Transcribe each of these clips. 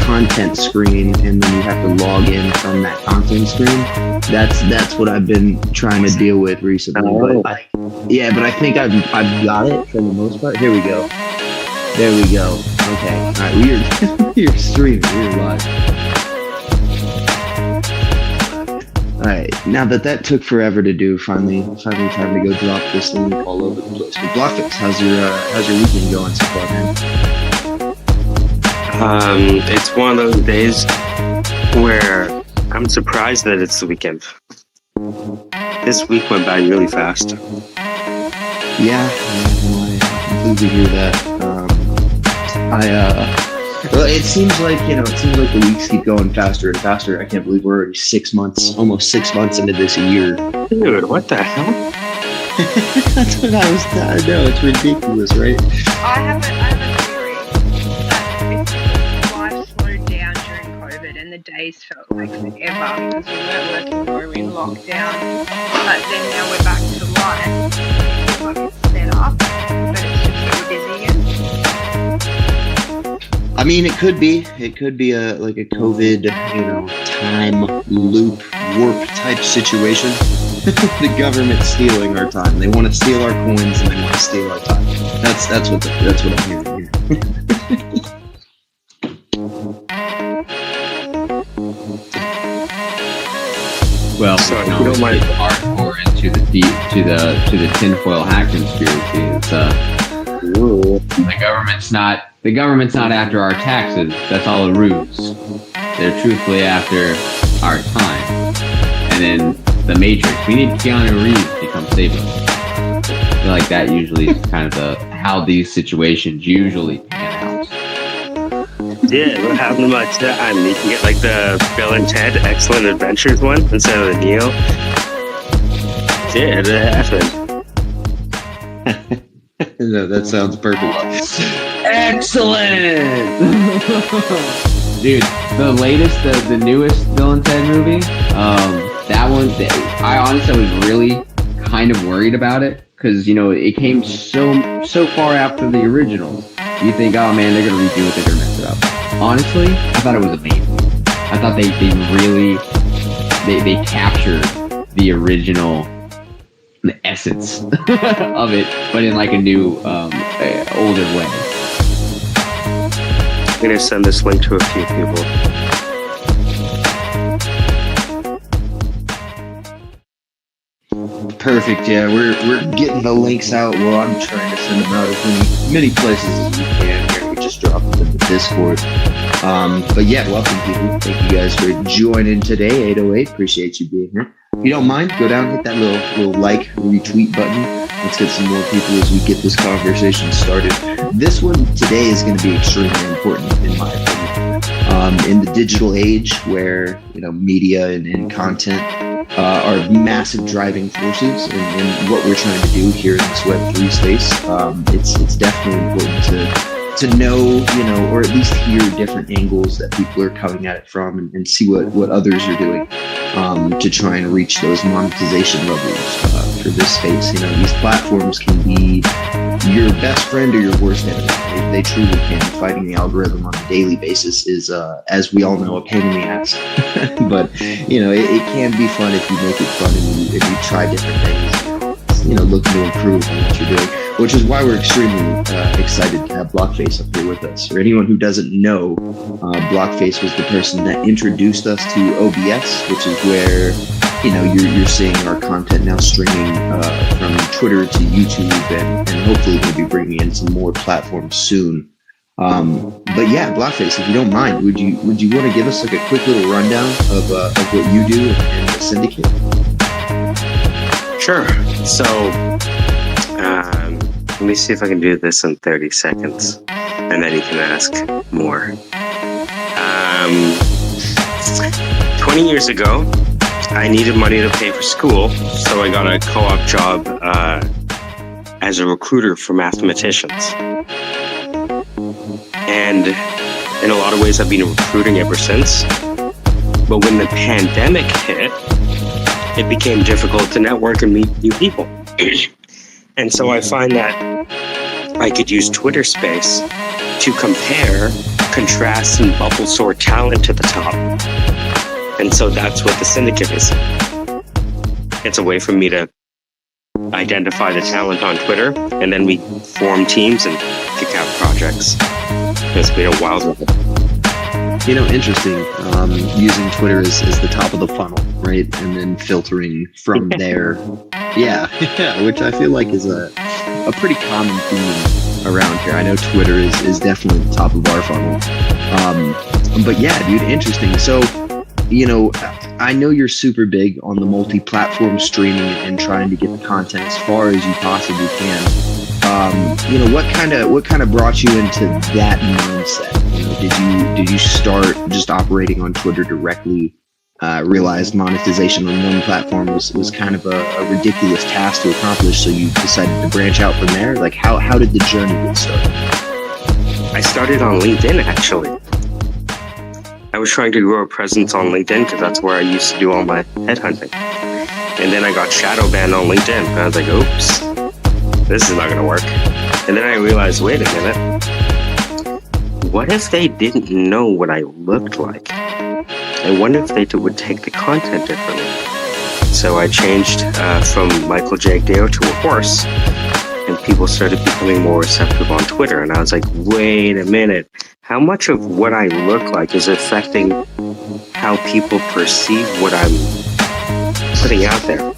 content screen, and then you have to log in from that content screen. That's what I've been trying to deal with recently. Oh. But I think I've got it for the most part. Here we go. There we go. Okay. All right. We're streaming. We're live. All right. Now that took forever to do, finally time to go drop this link all over the place. But Blockfix, how's your weekend going so far, man? It's one of those days where I'm surprised that it's the weekend. This week went by really fast. Yeah, I completely hear that. Well, it seems like the weeks keep going faster and faster. I can't believe we're already almost 6 months into this year. Dude, what the hell? That's what I know, it's ridiculous, right? I have a theory that it's life slowed down during COVID and the days felt like forever because we weren't working, we were in lockdown. But then now we're back to life. It feels like it's set up, but it's just really busy again. I mean, it could be a COVID, time loop warp type situation. The government's stealing our time. They want to steal our coins and they want to steal our time. That's what I'm hearing here. Well, So, you you don't mind- get hardcore into the tinfoil hat conspiracy. It's the government's not after our taxes. That's all a ruse. They're truthfully after our time. And then the Matrix. We need Keanu Reeves to come save us. I feel like that usually is kind of how these situations usually pan out. Yeah, what happened to my time? You can get like the Bill and Ted Excellent Adventures one instead of the Neo. Yeah, that happened. No, that sounds perfect. Excellent! Dude, the newest Bill and Ted movie, that one, I honestly was really kind of worried about it, because, it came so far after the original. You think, oh man, they're going to redo it, they're going to mess it up. Honestly, I thought it was amazing. I thought they really captured the original, the essence of it, but in like a new, older way. I'm going to send this link to a few people. Perfect. Yeah, we're getting the links out. Well, I'm trying to send them out as many places as we can. Here, we just dropped them in the Discord. But yeah, welcome people. Thank you guys for joining today. 808. Appreciate you being here. If you don't mind, go down and hit that little like retweet button. Let's get some more people as we get this conversation started. This one today is going to be extremely important, in my opinion. In the digital age, where media and content are massive driving forces in what we're trying to do here in this Web3 space, it's definitely important to know, or at least hear different angles that people are coming at it from, and see what others are doing to try and reach those monetization levels for this space. These platforms can be your best friend or your worst enemy. They truly can. Fighting the algorithm on a daily basis is, as we all know, a pain in the ass. But it can be fun if you make it fun and you try different things. Looking to improve on what you're doing, which is why we're extremely excited to have Blockface up here with us. For anyone who doesn't know, Blockface was the person that introduced us to OBS, which is where you're seeing our content now streaming from Twitter to YouTube, and hopefully we'll be bringing in some more platforms soon. But yeah, Blockface, if you don't mind, would you want to give us like a quick little rundown of what you do and the syndicate? Sure. So, let me see if I can do this in 30 seconds, and then you can ask more. 20 years ago, I needed money to pay for school, so I got a co-op job as a recruiter for mathematicians. And in a lot of ways, I've been recruiting ever since. But when the pandemic hit, it became difficult to network and meet new people. And so I find that I could use Twitter Space to compare contrast and bubble sort talent to the top. And so that's what the syndicate is. It's a way for me to identify the talent on Twitter, and then we form teams and kick out projects. It's been a wild ride. You know, interesting. Using Twitter as the top of the funnel, right? And then filtering from there. Yeah, which I feel like is a pretty common theme around here. I know Twitter is definitely the top of our funnel. But yeah, dude, interesting. So, you know, I know you're super big on the multi-platform streaming and trying to get the content as far as you possibly can. You know, what kind of brought you into that mindset? You know, did you start just operating on Twitter directly? Realized monetization on one platform was kind of a ridiculous task to accomplish, so you decided to branch out from there? Like, how did the journey get started? I started on LinkedIn, actually. I was trying to grow a presence on LinkedIn because that's where I used to do all my headhunting. And then I got shadow banned on LinkedIn. And I was like, oops, this is not going to work. And then I realized, wait a minute. What if they didn't know what I looked like? I wonder if they would take the content differently. So I changed from Michael J. Dale to a horse, and people started becoming more receptive on Twitter. And I was like, wait a minute. How much of what I look like is affecting how people perceive what I'm putting out there?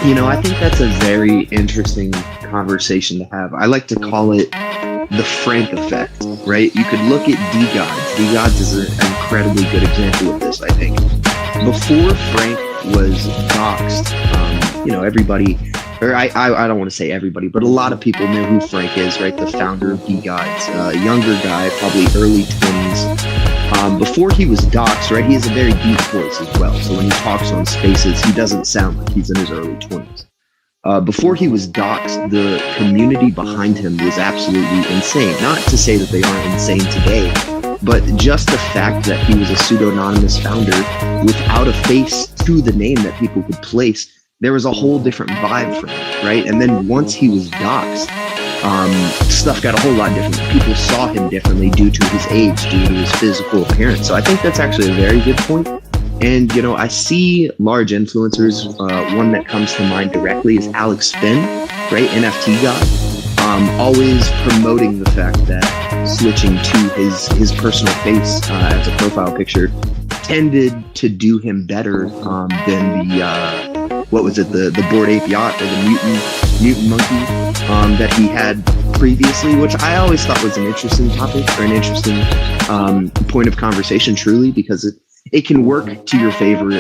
You know, I think that's a very interesting conversation to have. I like to call it the Frank effect, right? You could look at D-Gods. D-Gods is an incredibly good example of this, I think. Before Frank was doxxed, you know, everybody, or I don't want to say everybody, but a lot of people know who Frank is, right? The founder of D-Gods, a younger guy, probably early 20s. Before he was doxxed, right, he has a very deep voice as well. So when he talks on spaces, he doesn't sound like he's in his early 20s. Before he was doxxed, the community behind him was absolutely insane. Not to say that they aren't insane today, but just the fact that he was a pseudonymous founder without a face to the name that people could place, there was a whole different vibe for him, right? And then once he was doxxed, stuff got a whole lot different. People saw him differently due to his age, due to his physical appearance. So I think that's actually a very good point. And, you know, I see large influencers. One that comes to mind directly is Alex Finn, right? NFT guy. Always promoting the fact that switching to his personal face as a profile picture tended to do him better than the, what was it, the Bored Ape Yacht or the mutant monkey that he had previously, which I always thought was an interesting topic or an interesting point of conversation, truly, because it can work to your favor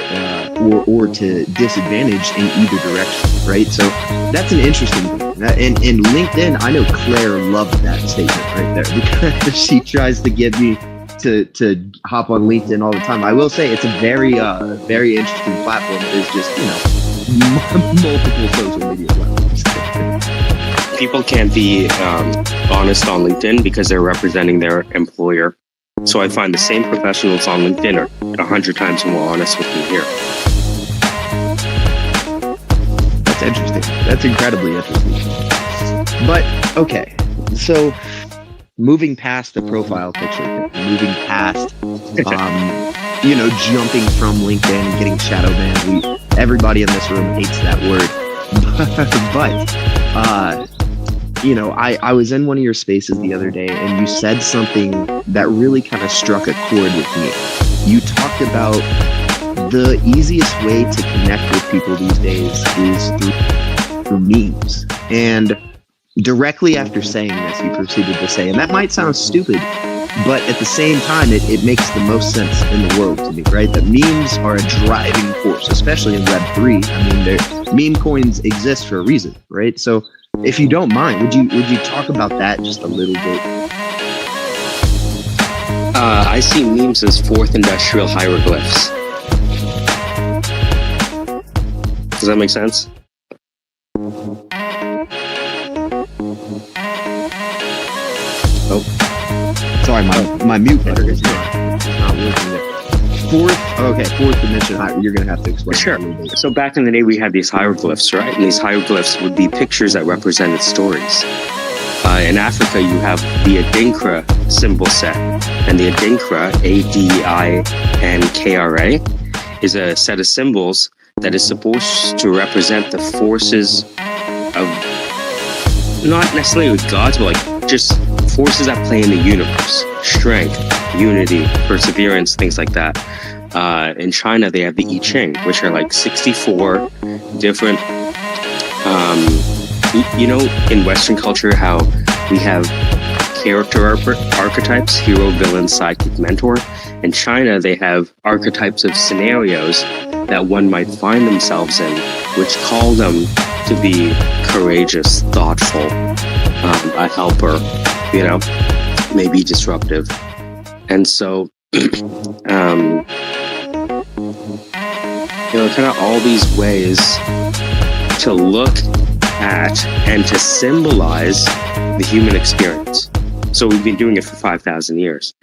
or to disadvantage in either direction, right? So that's an interesting thing. And LinkedIn, I know Claire loved that statement right there because she tries to get me to hop on LinkedIn all the time. I will say it's a very interesting platform. It is just, you know, multiple social media platforms. People can't be honest on LinkedIn because they're representing their employer. So I find the same professionals on LinkedIn are 100 times more honest with me here. That's interesting. That's incredibly interesting. But, okay, so moving past the profile picture, moving past, you know, jumping from LinkedIn and getting shadow banned. Everybody in this room hates that word. But you know, I was in one of your spaces the other day and you said something that really kind of struck a chord with me. You talked about the easiest way to connect with people these days is through memes. And directly after saying this, you proceeded to say, and that might sound stupid, but at the same time, it makes the most sense in the world to me, right? That memes are a driving force, especially in Web3. I mean, meme coins exist for a reason, right? So if you don't mind, would you talk about that just a little bit? I see memes as fourth industrial hieroglyphs. Does that make sense? Oh, sorry, my mute button is not working there. Fourth dimension. You're gonna have to explain. Sure. So back in the day, we had these hieroglyphs, right? And these hieroglyphs would be pictures that represented stories. In Africa, you have the Adinkra symbol set, and the Adinkra, Adinkra, is a set of symbols that is supposed to represent the forces of, not necessarily with gods, but like just forces at play in the universe. Strength, unity, perseverance, things like that. In China, they have the I Ching, which are like 64 different, you know, in Western culture, how we have character archetypes, hero, villain, sidekick, mentor. In China, they have archetypes of scenarios that one might find themselves in, which call them to be courageous, thoughtful, a helper, you know, maybe disruptive. And so, you know, kind of all these ways to look at and to symbolize the human experience. So we've been doing it for 5,000 years.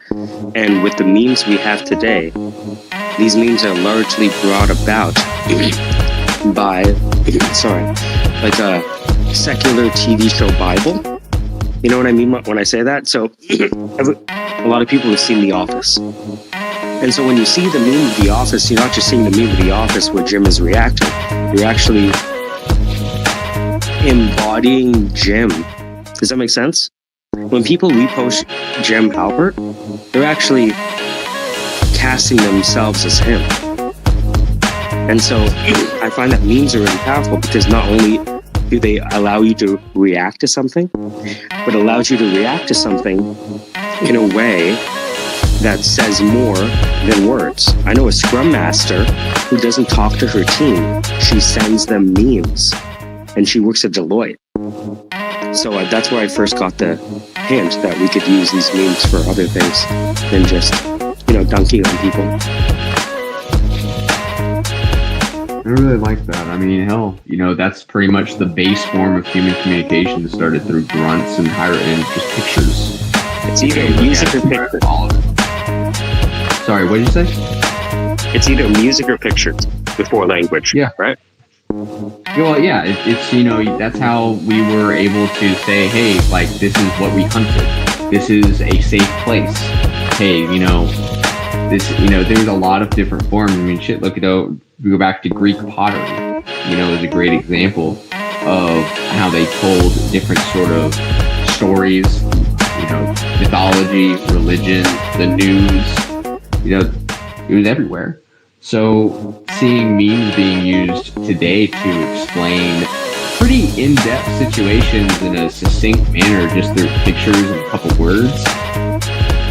And with the memes we have today, these memes are largely brought about by, like a secular TV show Bible. You know what I mean when I say that? So a lot of people have seen The Office. And so when you see the meme of The Office, you're not just seeing the meme of The Office where Jim is reacting. You're actually embodying Jim. Does that make sense? When people repost Jim Halpert, they're actually casting themselves as him. And so I find that memes are really powerful because not only do they allow you to react to something, but allows you to react to something in a way that says more than words. I know a Scrum Master who doesn't talk to her team. She sends them memes, and she works at Deloitte. So that's where I first got the hint that we could use these memes for other things than just, you know, dunking on people. I really like that. I mean, hell, you know, that's pretty much the base form of human communication that started through grunts and higher end just pictures. It's either music or pictures. Sorry, what did you say? It's either music or pictures before language. Yeah. Right? Well, yeah, it's, you know, that's how we were able to say, hey, like, this is what we hunted. This is a safe place. Hey, you know, this, you know, there's a lot of different forms. I mean, shit, look at, we go back to Greek pottery, you know, is a great example of how they told different sort of stories, you know, mythology, religion, the news, you know, it was everywhere. So seeing memes being used today to explain pretty in-depth situations in a succinct manner, just through pictures and a couple words,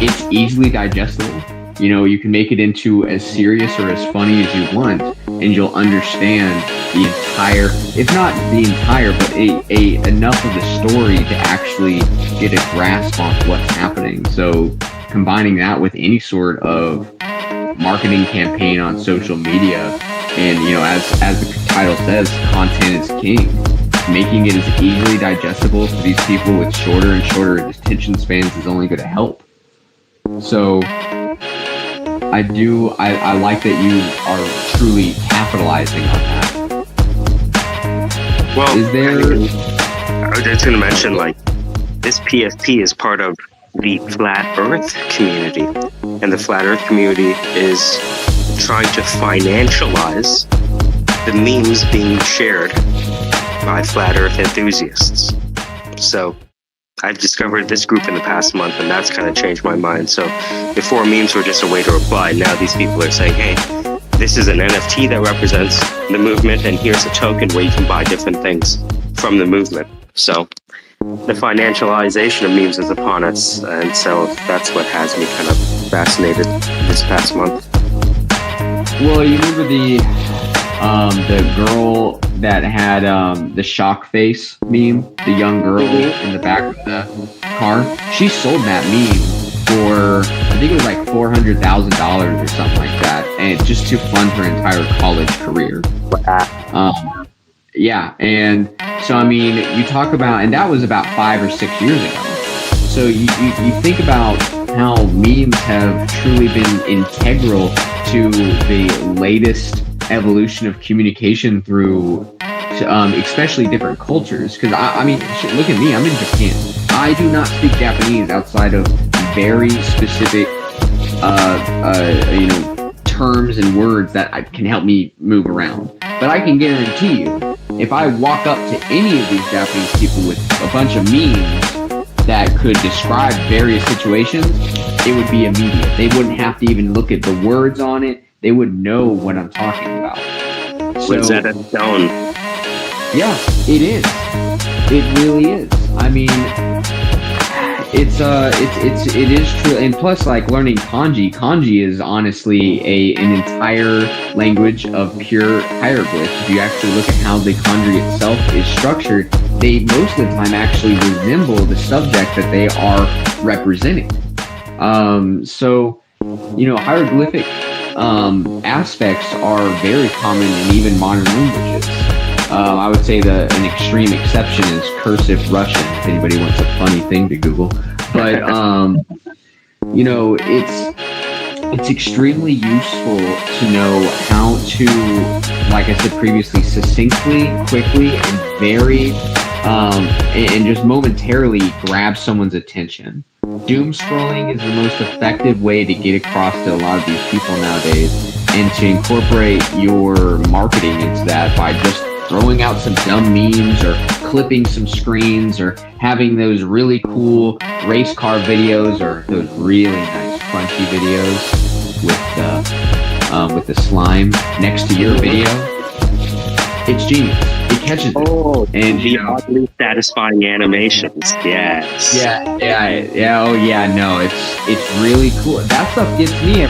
it's easily digestible. You know, you can make it into as serious or as funny as you want, and you'll understand the entire, if not the entire, but enough of the story to actually get a grasp on what's happening. So combining that with any sort of marketing campaign on social media, and, you know, as the title says, content is king. Making it as easily digestible for these people with shorter and shorter attention spans is only going to help. So I like that you are truly capitalizing on that. Well, is there? I was just going to mention, like, this PFP is part of the Flat Earth community, and the Flat Earth community is trying to financialize the memes being shared by Flat Earth enthusiasts. So I've discovered this group in the past month, and that's kind of changed my mind. So before, memes were just a way to reply. Now these people are saying, hey, this is an NFT that represents the movement, and here's a token where you can buy different things from the movement. So the financialization of memes is upon us, and so that's what has me kind of fascinated this past month. Well, you remember the girl that had the shock face meme, the young girl in the back of the car? She sold that meme for, I think it was like $400,000 or something like that, and just to fund her entire college career. Yeah, and so, I mean, you talk about, and that was about 5 or 6 years ago. So you think about how memes have truly been integral to the latest evolution of communication through especially different cultures. Because I mean, shit, look at me, I'm in Japan. I do not speak Japanese outside of very specific, terms and words that can help me move around. But I can guarantee you, if I walk up to any of these Japanese people with a bunch of memes that could describe various situations, it would be immediate. They wouldn't have to even look at the words on it. They would know what I'm talking about. So, Rosetta Stone. Yeah, it is. It really is. I mean, it is true. And plus, like learning kanji. Kanji is honestly an entire language of pure hieroglyphs. If you actually look at how the kanji itself is structured, they most of the time actually resemble the subject that they are representing. So, hieroglyphic aspects are very common in even modern languages. I would say an extreme exception is cursive Russian, if anybody wants a funny thing to Google. But, it's extremely useful to know how to, like I said previously, succinctly, quickly, and very, and just momentarily grab someone's attention. Doom scrolling is the most effective way to get across to a lot of these people nowadays, and to incorporate your marketing into that by just throwing out some dumb memes or clipping some screens or having those really cool race car videos or those really nice crunchy videos with the slime next to your video. It's genius. It catches it. Oh, and the oddly satisfying animations. Yes. Yeah. Oh yeah. No, it's really cool. That stuff gets me.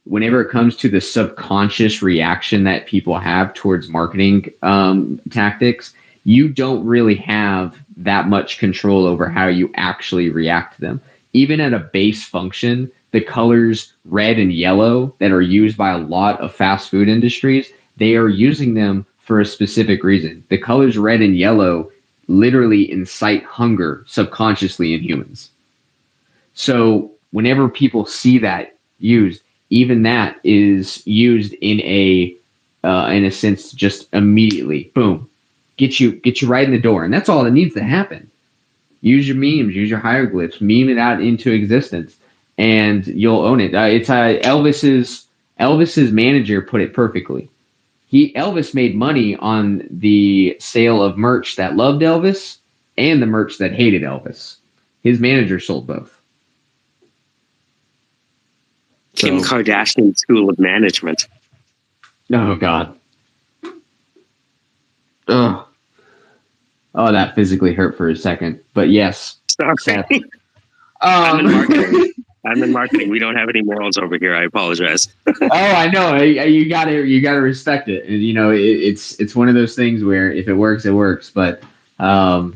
Whenever it comes to the subconscious reaction that people have towards marketing tactics, you don't really have that much control over how you actually react to them. Even at a base function, the colors red and yellow that are used by a lot of fast food industries, they are using them for a specific reason. The colors red and yellow literally incite hunger subconsciously in humans. So whenever people see that used, even that is used in a sense just immediately, boom, get you right in the door, and that's all that needs to happen. Use your memes, use your hieroglyphs, meme it out into existence, and you'll own it. It's Elvis's manager put it perfectly. Elvis made money on the sale of merch that loved Elvis and the merch that hated Elvis. His manager sold both. Kim Kardashian School of Management. Oh God. Oh, that physically hurt for a second. But yes. Sorry. I'm in marketing. We don't have any morals over here. I apologize. I know. You gotta respect it. And it's one of those things where if it works, it works. But it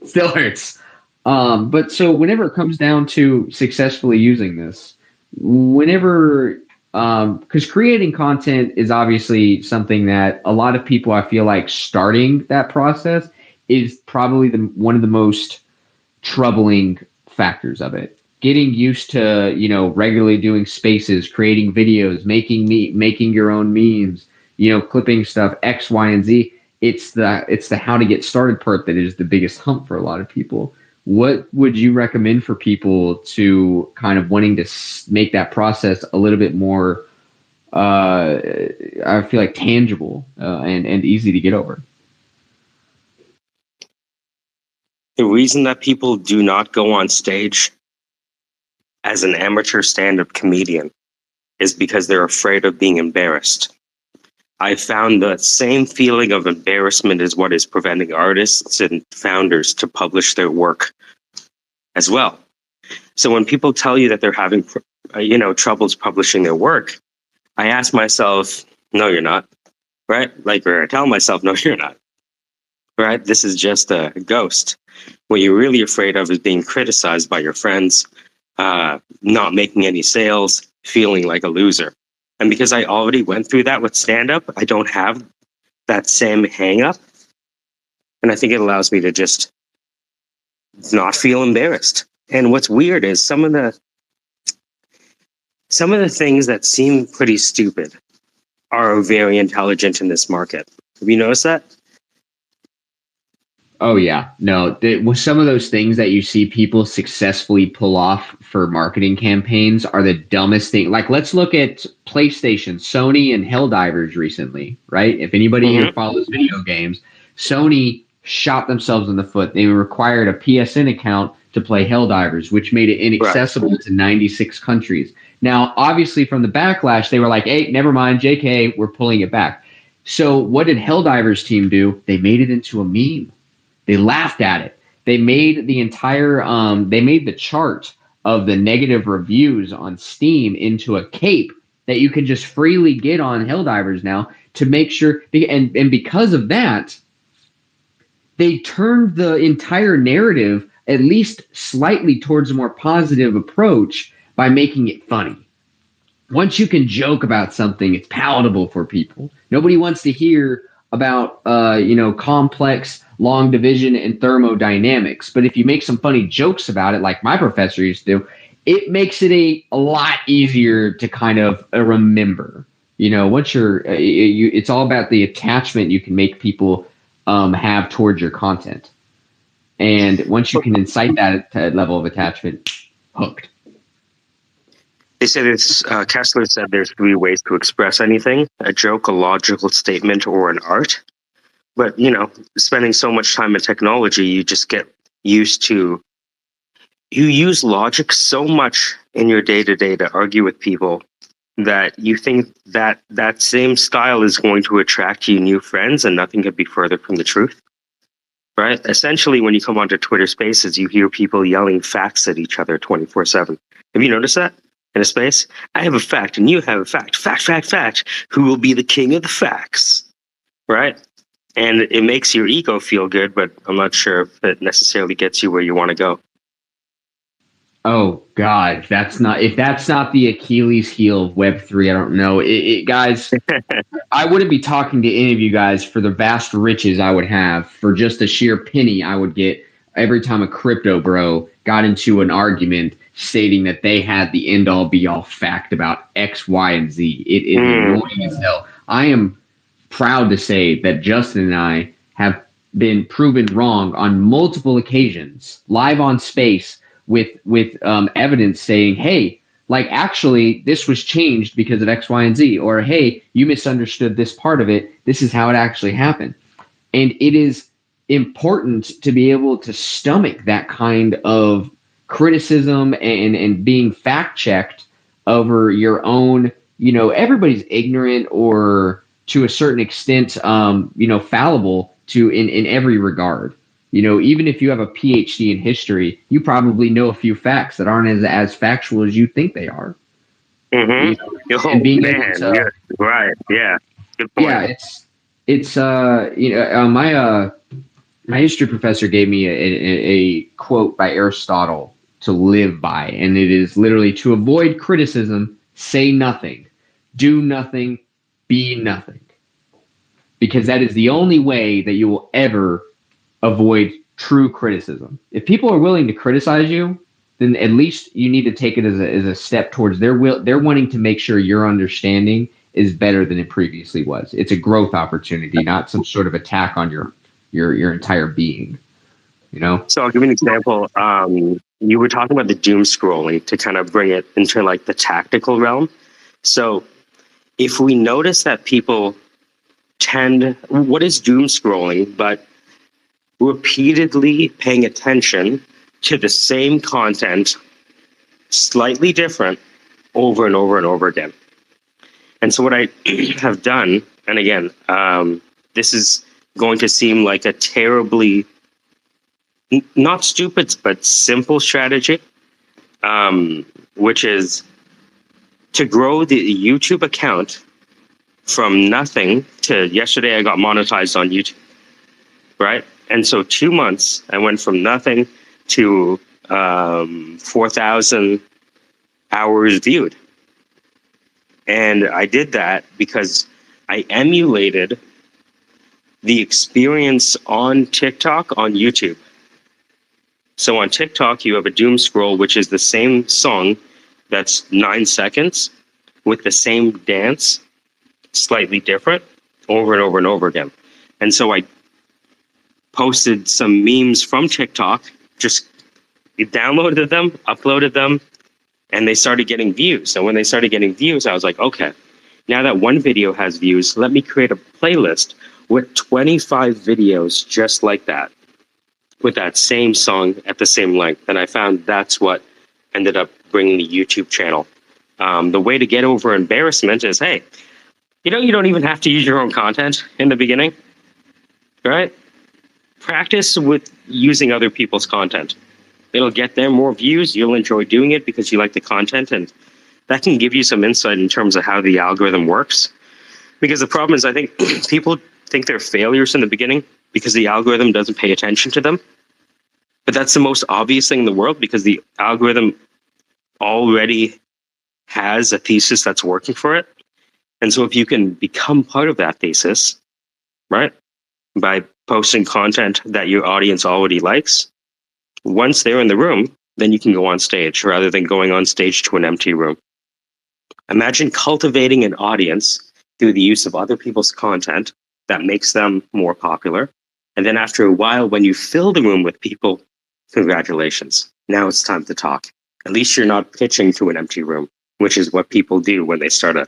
still hurts. But so whenever it comes down to successfully using this, because creating content is obviously something that a lot of people, I feel like, starting that process is probably one of the most troubling factors of it. Getting used to, regularly doing spaces, creating videos, making your own memes, clipping stuff, X, Y, and Z. It's the how to get started part that is the biggest hump for a lot of people. What would you recommend for people to kind of wanting to make that process a little bit more, I feel like, tangible and easy to get over? The reason that people do not go on stage as an amateur stand-up comedian is because they're afraid of being embarrassed. I found the same feeling of embarrassment is what is preventing artists and founders to publish their work as well. So when people tell you that they're having, troubles publishing their work, I ask myself, no, you're not, right? Or I tell myself, no, you're not, right? This is just a ghost. What you're really afraid of is being criticized by your friends, not making any sales, feeling like a loser. And because I already went through that with stand-up, I don't have that same hang-up. And I think it allows me to just not feel embarrassed. And what's weird is some of the things that seem pretty stupid are very intelligent in this market. Have you noticed that? Oh yeah, no. With some of those things that you see people successfully pull off for marketing campaigns are the dumbest thing. Like, let's look at PlayStation, Sony, and Helldivers recently, right? If anybody here Mm-hmm. follows video games, Sony shot themselves in the foot. They required a PSN account to play Helldivers, which made it Right. inaccessible to 96 countries. Now, obviously, from the backlash, they were like, "Hey, never mind, JK, we're pulling it back." So, what did Helldivers team do? They made it into a meme. They laughed at it. They made the entire they made the chart of the negative reviews on Steam into a cape that you can just freely get on Helldivers now to make sure and because of that, they turned the entire narrative at least slightly towards a more positive approach by making it funny. Once you can joke about something, it's palatable for people. Nobody wants to hear about complex long division and thermodynamics. But if you make some funny jokes about it, like my professor used to do, it makes it a lot easier to kind of remember. Once it's all about the attachment you can make people have towards your content. And once you can incite that level of attachment, hooked. They say this. Kessler said there's 3 ways to express anything: a joke, a logical statement, or an art. But spending so much time in technology, you just get used to. You use logic so much in your day-to-day to argue with people that you think that that same style is going to attract you new friends, and nothing could be further from the truth. Right? Essentially, when you come onto Twitter Spaces, you hear people yelling facts at each other 24/7. Have you noticed that? In a space, I have a fact and you have a fact. Fact, fact, fact. Who will be the king of the facts? Right? And it makes your ego feel good, but I'm not sure if it necessarily gets you where you want to go. Oh God, if that's not the Achilles heel of Web3, I don't know. Guys, I wouldn't be talking to any of you guys for the vast riches I would have for just a sheer penny I would get every time a crypto bro got into an argument stating that they had the end all be all fact about X, Y, and Z. It is annoying as hell. I am proud to say that Justin and I have been proven wrong on multiple occasions, live on space with evidence saying, hey, like actually this was changed because of X, Y, and Z, or hey, you misunderstood this part of it. This is how it actually happened. And it is important to be able to stomach that kind of criticism and being fact checked over your own, everybody's ignorant or to a certain extent, fallible to in every regard. Even if you have a PhD in history, you probably know a few facts that aren't as factual as you think they are. Mm-hmm. And being able to, yeah, right, yeah, good point. Yeah, it's my history professor gave me a quote by Aristotle to live by, and it is literally: to avoid criticism, say nothing, do nothing, be nothing, because that is the only way that you will ever avoid true criticism. If people are willing to criticize you, then at least you need to take it as a step towards they're wanting to make sure your understanding is better than it previously was. It's a growth opportunity, not some sort of attack on your entire being. So I'll give you an example. You were talking about the doom scrolling to kind of bring it into like the tactical realm. So if we notice that people what is doom scrolling, but repeatedly paying attention to the same content, slightly different, over and over and over again. And so what I have done, and again, this is going to seem like a terribly, not stupid, but simple strategy, which is to grow the YouTube account from nothing to yesterday I got monetized on YouTube, right? And so 2 months, I went from nothing to 4,000 hours viewed. And I did that because I emulated the experience on TikTok on YouTube. So on TikTok, you have a doom scroll, which is the same song that's 9 seconds with the same dance. slightly different over and over and over again. And so I posted some memes from TikTok, just downloaded them, uploaded them, and they started getting views. And when they started getting views, I was like, okay, now that one video has views, let me create a playlist with 25 videos just like that, with that same song at the same length. And I found that's what ended up bringing the YouTube channel. The way to get over embarrassment is, hey, you don't even have to use your own content in the beginning, right? Practice with using other people's content. It'll get them more views. You'll enjoy doing it because you like the content, and that can give you some insight in terms of how the algorithm works. Because the problem is, I think people think they're failures in the beginning because the algorithm doesn't pay attention to them. But that's the most obvious thing in the world, because the algorithm already has a thesis that's working for it. And so if you can become part of that thesis, right, by posting content that your audience already likes, once they're in the room, then you can go on stage rather than going on stage to an empty room. Imagine cultivating an audience through the use of other people's content that makes them more popular. And then after a while, when you fill the room with people, congratulations. Now it's time to talk. At least you're not pitching to an empty room, which is what people do when they start a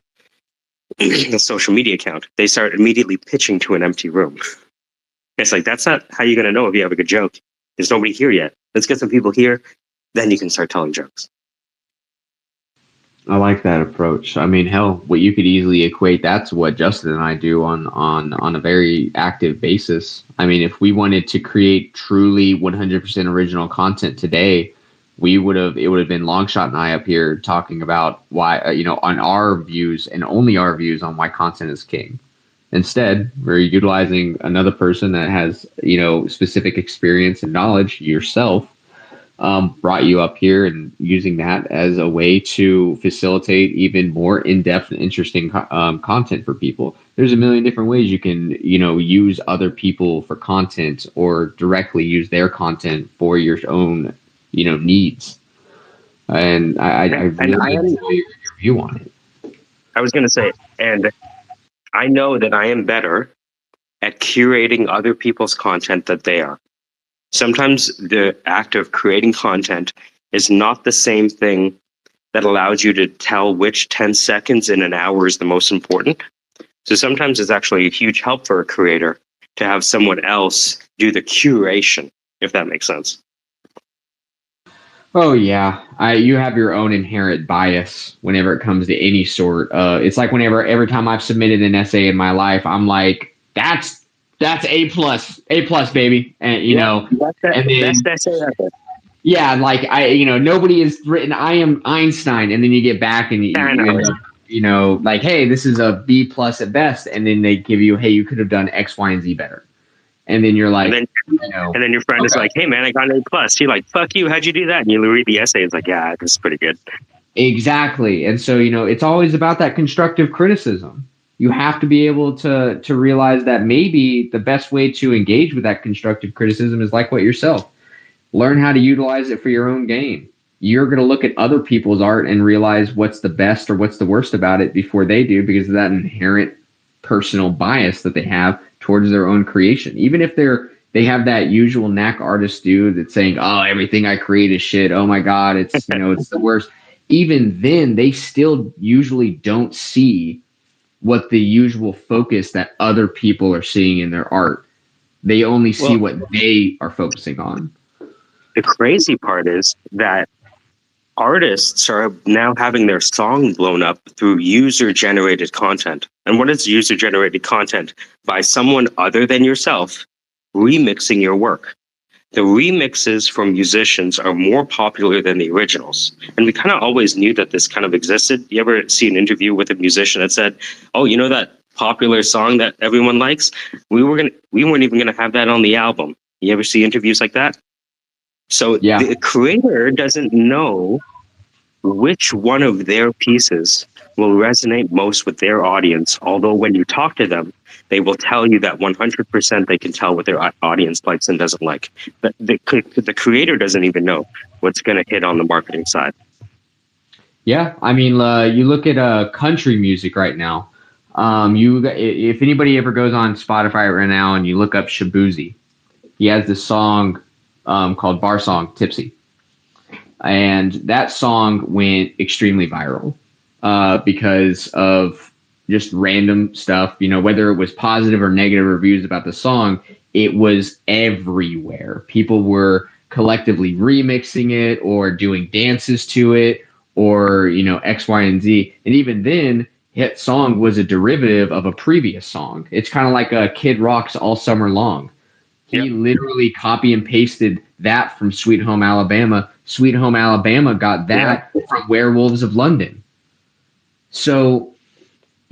social media account. They start immediately pitching to an empty room. It's like, that's not how you're going to know if you have a good joke. There's nobody here yet. Let's get some people here. Then you can start telling jokes. I like that approach. I mean, hell, what you could easily equate that to what Justin and I do on a very active basis. I mean, if we wanted to create truly 100% original content today, it would have been Longshot and I up here talking about why, on our views and only our views on why content is king. Instead, we're utilizing another person that has, specific experience and knowledge, yourself, brought you up here, and using that as a way to facilitate even more in-depth and interesting content for people. There's a million different ways you can, use other people for content, or directly use their content for your own, needs. And I really enjoy your view on it. I was going to say, and I know that I am better at curating other people's content than they are. Sometimes the act of creating content is not the same thing that allows you to tell which 10 seconds in an hour is the most important. So sometimes it's actually a huge help for a creator to have someone else do the curation, if that makes sense. Oh yeah, you have your own inherent bias whenever it comes to any sort. It's like every time I've submitted an essay in my life, I'm like, that's A+, baby, and best essay ever. Yeah, like nobody has written I am Einstein, and then you get back and like, hey, this is a B+ at best, and then they give you, hey, you could have done X, Y, and Z better. And then you're like, and then your friend is like, hey man, I got an A+. You're like, fuck you, how'd you do that? And you read the essay, it's like, yeah, this is pretty good. Exactly. And so, it's always about that constructive criticism. You have to be able to realize that maybe the best way to engage with that constructive criticism is like what yourself. Learn how to utilize it for your own gain. You're going to look at other people's art and realize what's the best or what's the worst about it before they do, because of that inherent personal bias that they have towards their own creation. Even if they have that usual knack artist dude that's saying, oh, everything I create is shit. Oh my God, it's it's the worst. Even then, they still usually don't see what the usual focus that other people are seeing in their art. They only see what they are focusing on. The crazy part is that artists are now having their song blown up through user-generated content. And what is user-generated content? By someone other than yourself remixing your work. The remixes from musicians are more popular than the originals. And we kind of always knew that this kind of existed. You ever see an interview with a musician that said, oh, that popular song that everyone likes? We weren't even going to have that on the album. You ever see interviews like that? So yeah. The creator doesn't know which one of their pieces will resonate most with their audience. Although when you talk to them, they will tell you that 100% they can tell what their audience likes and doesn't like. But the creator doesn't even know what's going to hit on the marketing side. Yeah, I mean, you look at country music right now. If anybody ever goes on Spotify right now and you look up Shabuzi, he has this song called Bar Song Tipsy. And that song went extremely viral because of just random stuff, whether it was positive or negative reviews about the song, it was everywhere. People were collectively remixing it or doing dances to it or, X, Y, and Z. And even then, that song was a derivative of a previous song. It's kind of like a Kid Rock's All Summer Long. He literally copy and pasted that from Sweet Home Alabama. Sweet Home Alabama got that from Werewolves of London. So,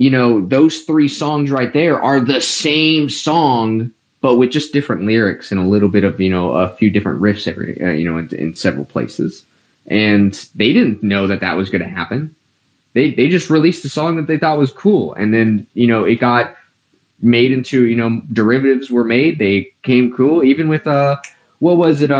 those three songs right there are the same song, but with just different lyrics and a little bit of, a few different riffs in several places. And they didn't know that was going to happen. They just released a song that they thought was cool. And then, it got made into, derivatives were made. They came cool. Even with, what was it?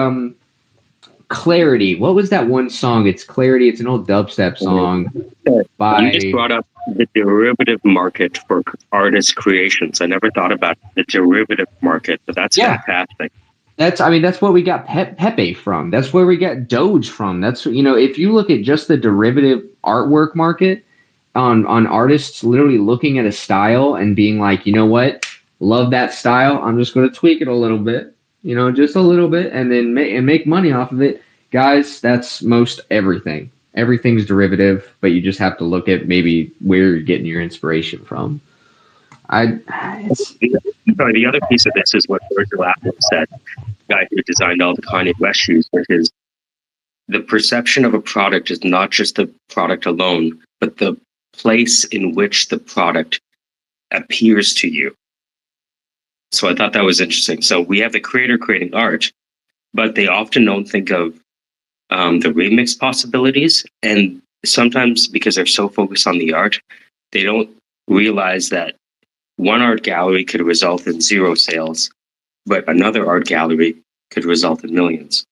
Clarity. What was that one song? It's Clarity. It's an old dubstep song. You just brought up the derivative market for artist creations. I never thought about the derivative market, but that's fantastic. That's what we got Pepe from. That's where we got Doge from. That's, if you look at just the derivative artwork market on artists literally looking at a style and being like, you know what, love that style. I'm just going to tweak it a little bit, just a little bit, and then make money off of it. Guys, that's most everything. Everything's derivative, but you just have to look at maybe where you're getting your inspiration from. The other piece of this is what Virgil Abloh said, the guy who designed all the Kanye West shoes, which is the perception of a product is not just the product alone, but the place in which the product appears to you. So I thought that was interesting. So we have the creator creating art, but they often don't think of the remix possibilities. And sometimes because they're so focused on the art, they don't realize that one art gallery could result in 0 sales, but another art gallery could result in millions.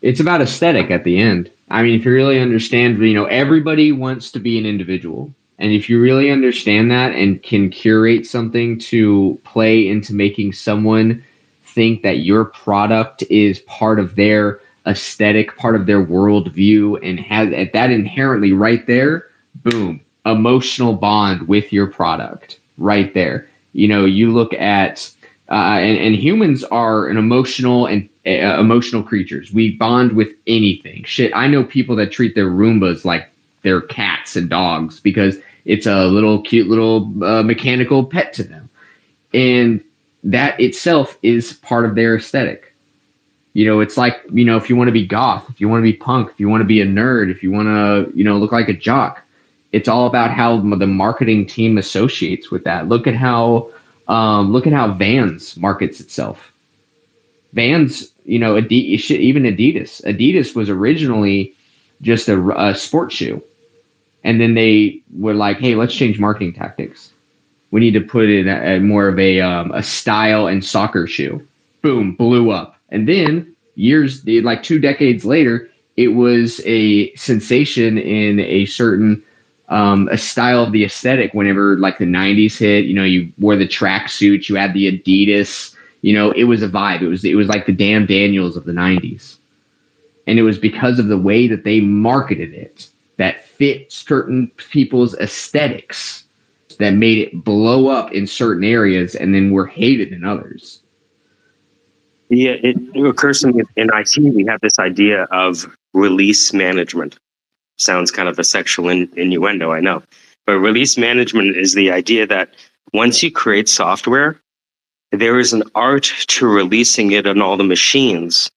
It's about aesthetic at the end. I mean, if you really understand, everybody wants to be an individual. And if you really understand that and can curate something to play into making someone think that your product is part of their aesthetic, part of their worldview, and has that inherently right there, boom, emotional bond with your product right there. You look at, and humans are an emotional and emotional creatures. We bond with anything. Shit, I know people that treat their Roombas like they're cats and dogs because it's a little cute little mechanical pet to them. And that itself is part of their aesthetic. It's like, if you want to be goth, if you want to be punk, if you want to be a nerd, if you want to, look like a jock, it's all about how the marketing team associates with that. Look at how Vans markets itself. Vans, even Adidas. Adidas was originally just a sports shoe. And then they were like, hey, let's change marketing tactics. We need to put it at more of a style and soccer shoe. Boom, blew up. And then 2 decades later, it was a sensation in a certain a style of the aesthetic. Whenever like the 90s hit, you wore the track suits, you had the Adidas, it was a vibe. It was like the damn Daniels of the 90s. And it was because of the way that they marketed it that fit certain people's aesthetics that made it blow up in certain areas and then were hated in others. Yeah, it occurs to me in IT, we have this idea of release management. Sounds kind of a sexual innuendo, I know. But release management is the idea that once you create software, there is an art to releasing it on all the machines.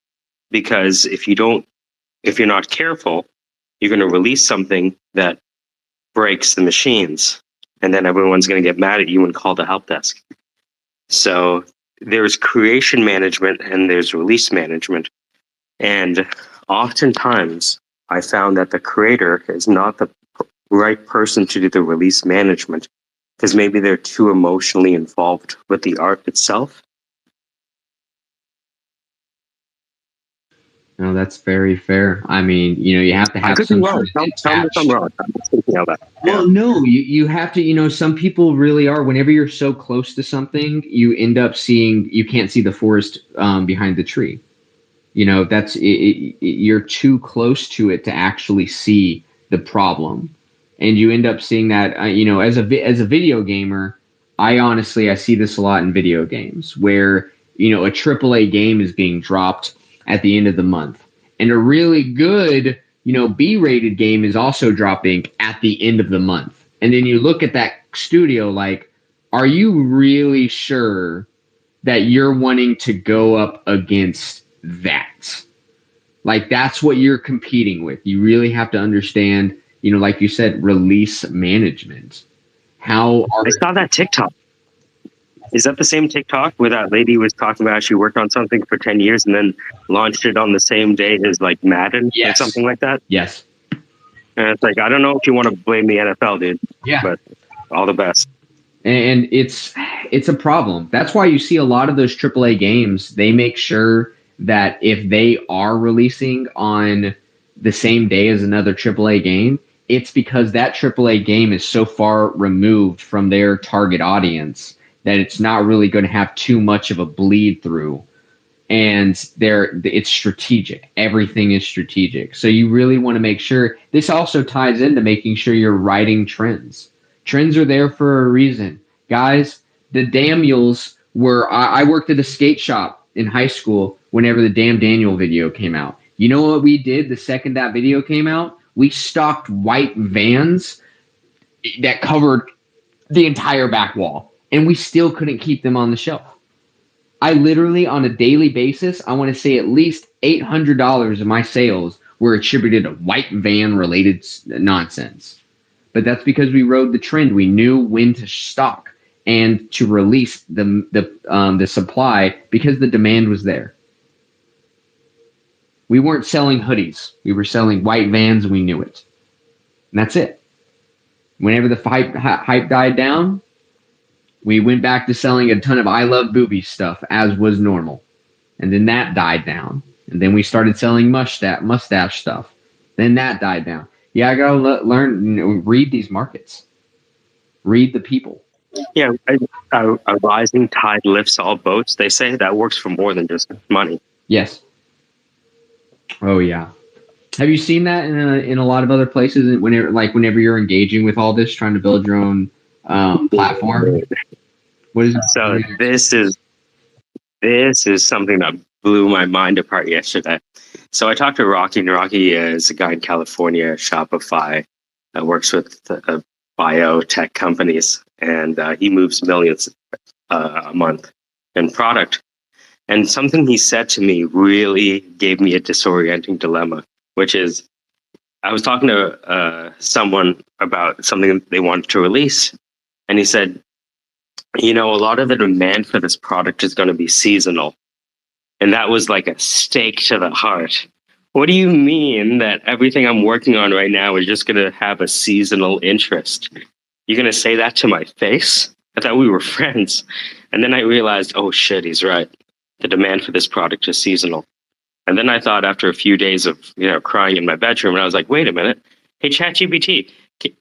Because if you're not careful, you're going to release something that breaks the machines. And then everyone's going to get mad at you and call the help desk. So there's creation management and there's release management. And oftentimes I found that the creator is not the right person to do the release management because maybe they're too emotionally involved with the art itself. No, that's very fair. I mean, you have to I have could be some wrong. sort of Tell me if I'm detached. wrong. I'm just thinking of that. Yeah. Well, no, you have to, some people really are. Whenever you're so close to something, you end up seeing, you can't see the forest behind the tree. You're too close to it to actually see the problem. And you end up seeing that, as a video gamer, I see this a lot in video games where, a AAA game is being dropped at the end of the month. And a really good, B-rated game is also dropping at the end of the month. And then you look at that studio like, are you really sure that you're wanting to go up against that? Like, that's what you're competing with. You really have to understand, like you said, release management. How are I saw that TikTok. Is that the same TikTok where that lady was talking about she worked on something for 10 years and then launched it on the same day as like Madden or Yes. something like that? Yes. And it's like, I don't know if you want to blame the NFL, dude, Yeah. but all the best. And it's a problem. That's why you see a lot of those AAA games, they make sure that if they are releasing on the same day as another AAA game, it's because that AAA game is so far removed from their target audience that it's not really going to have too much of a bleed through. And it's strategic. Everything is strategic. So you really want to make sure. This also ties into making sure you're writing trends. Trends are there for a reason. Guys, the Daniels were, I worked at a skate shop in high school whenever the Damn Daniel video came out. You know what we did the second that video came out? We stocked white Vans that covered the entire back wall, and we still couldn't keep them on the shelf. I literally, on a daily basis, I want to say at least $800 of my sales were attributed to white van related nonsense. But that's because we rode the trend. We knew when to stock and to release the supply because the demand was there. We weren't selling hoodies. We were selling white Vans, and we knew it. And that's it. Whenever the hype died down, we went back to selling a ton of I Love Boobies stuff, as was normal. And then that died down. And then we started selling mustache stuff. Then that died down. Yeah, I gotta learn, read these markets. Read the people. Yeah, a rising tide lifts all boats. They say that works for more than just money. Yes. Oh yeah. Have you seen that in a lot of other places? Whenever you're engaging with all this, trying to build your own platform. What is it? So this is something that blew my mind apart yesterday. So I talked to Rocky, and Rocky is a guy in California, Shopify, that works with biotech companies, and he moves millions a month in product. And something he said to me really gave me a disorienting dilemma, which is I was talking to someone about something they wanted to release, and he said, a lot of the demand for this product is going to be seasonal. And that was like a stake to the heart. What do you mean that everything I'm working on right now is just going to have a seasonal interest? You're going to say that to my face? I thought we were friends. And then I realized, oh shit, he's right. The demand for this product is seasonal. And then I thought after a few days of, crying in my bedroom, and I was like, wait a minute. Hey, ChatGPT,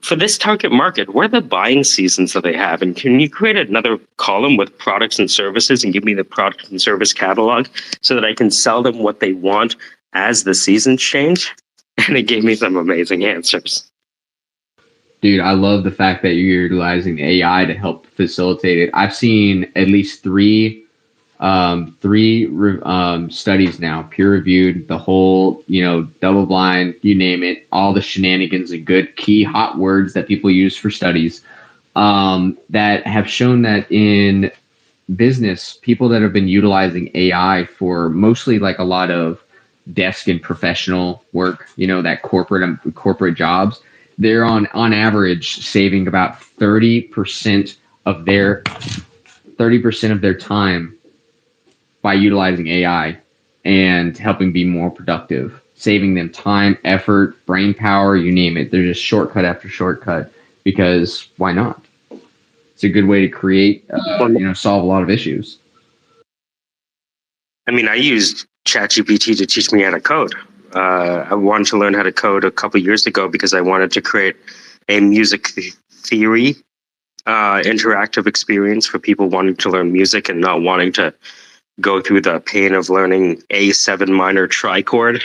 for this target market, what are the buying seasons that they have? And can you create another column with products and services and give me the product and service catalog so that I can sell them what they want as the seasons change? And it gave me some amazing answers. Dude, I love the fact that you're utilizing AI to help facilitate it. I've seen at least three studies now, peer-reviewed, the whole, double blind, you name it, all the shenanigans and good key hot words that people use for studies, that have shown that in business, people that have been utilizing AI for mostly like a lot of desk and professional work, that corporate jobs, they're on average saving about 30% of their time by utilizing AI and helping be more productive, saving them time, effort, brain power, you name it. They're just shortcut after shortcut because why not? It's a good way to create, solve a lot of issues. I mean, I used ChatGPT to teach me how to code. I wanted to learn how to code a couple years ago because I wanted to create a music theory interactive experience for people wanting to learn music and not wanting to go through the pain of learning A7 minor trichord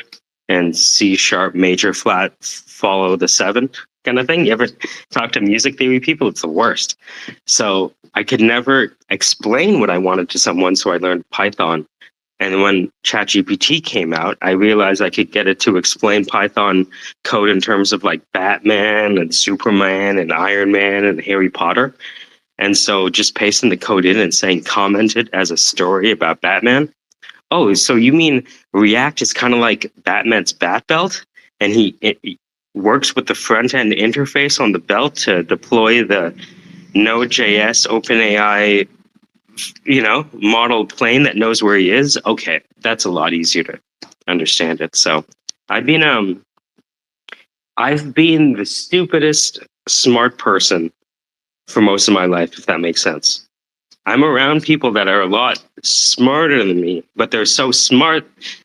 and C sharp major flat follow the 7 kind of thing. You ever talk to music theory people? It's the worst. So I could never explain what I wanted to someone, so I learned Python. And when ChatGPT came out, I realized I could get it to explain Python code in terms of like Batman and Superman and Iron Man and Harry Potter. And so just pasting the code in and saying comment it as a story about Batman. Oh, so you mean React is kind of like Batman's bat belt? And he works with the front end interface on the belt to deploy the Node.js OpenAI model plane that knows where he is. Okay, that's a lot easier to understand it. So I've been the stupidest smart person for most of my life, if that makes sense. I'm around people that are a lot smarter than me, but they're so smart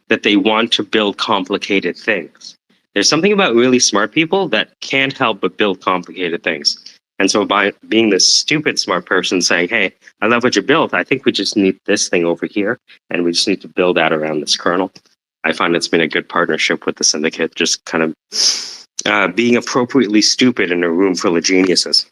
that they want to build complicated things. There's something about really smart people that can't help but build complicated things. And so by being this stupid smart person saying, hey, I love what you built, I think we just need this thing over here, and we just need to build that around this kernel. I find it's been a good partnership with the syndicate, just kind of being appropriately stupid in a room full of geniuses.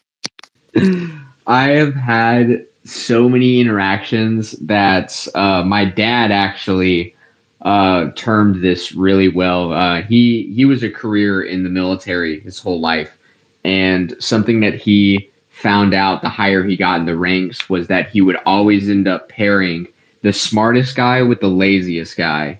I have had so many interactions that my dad actually termed this really well. He was a career in the military his whole life. And something that he found out the higher he got in the ranks was that he would always end up pairing the smartest guy with the laziest guy.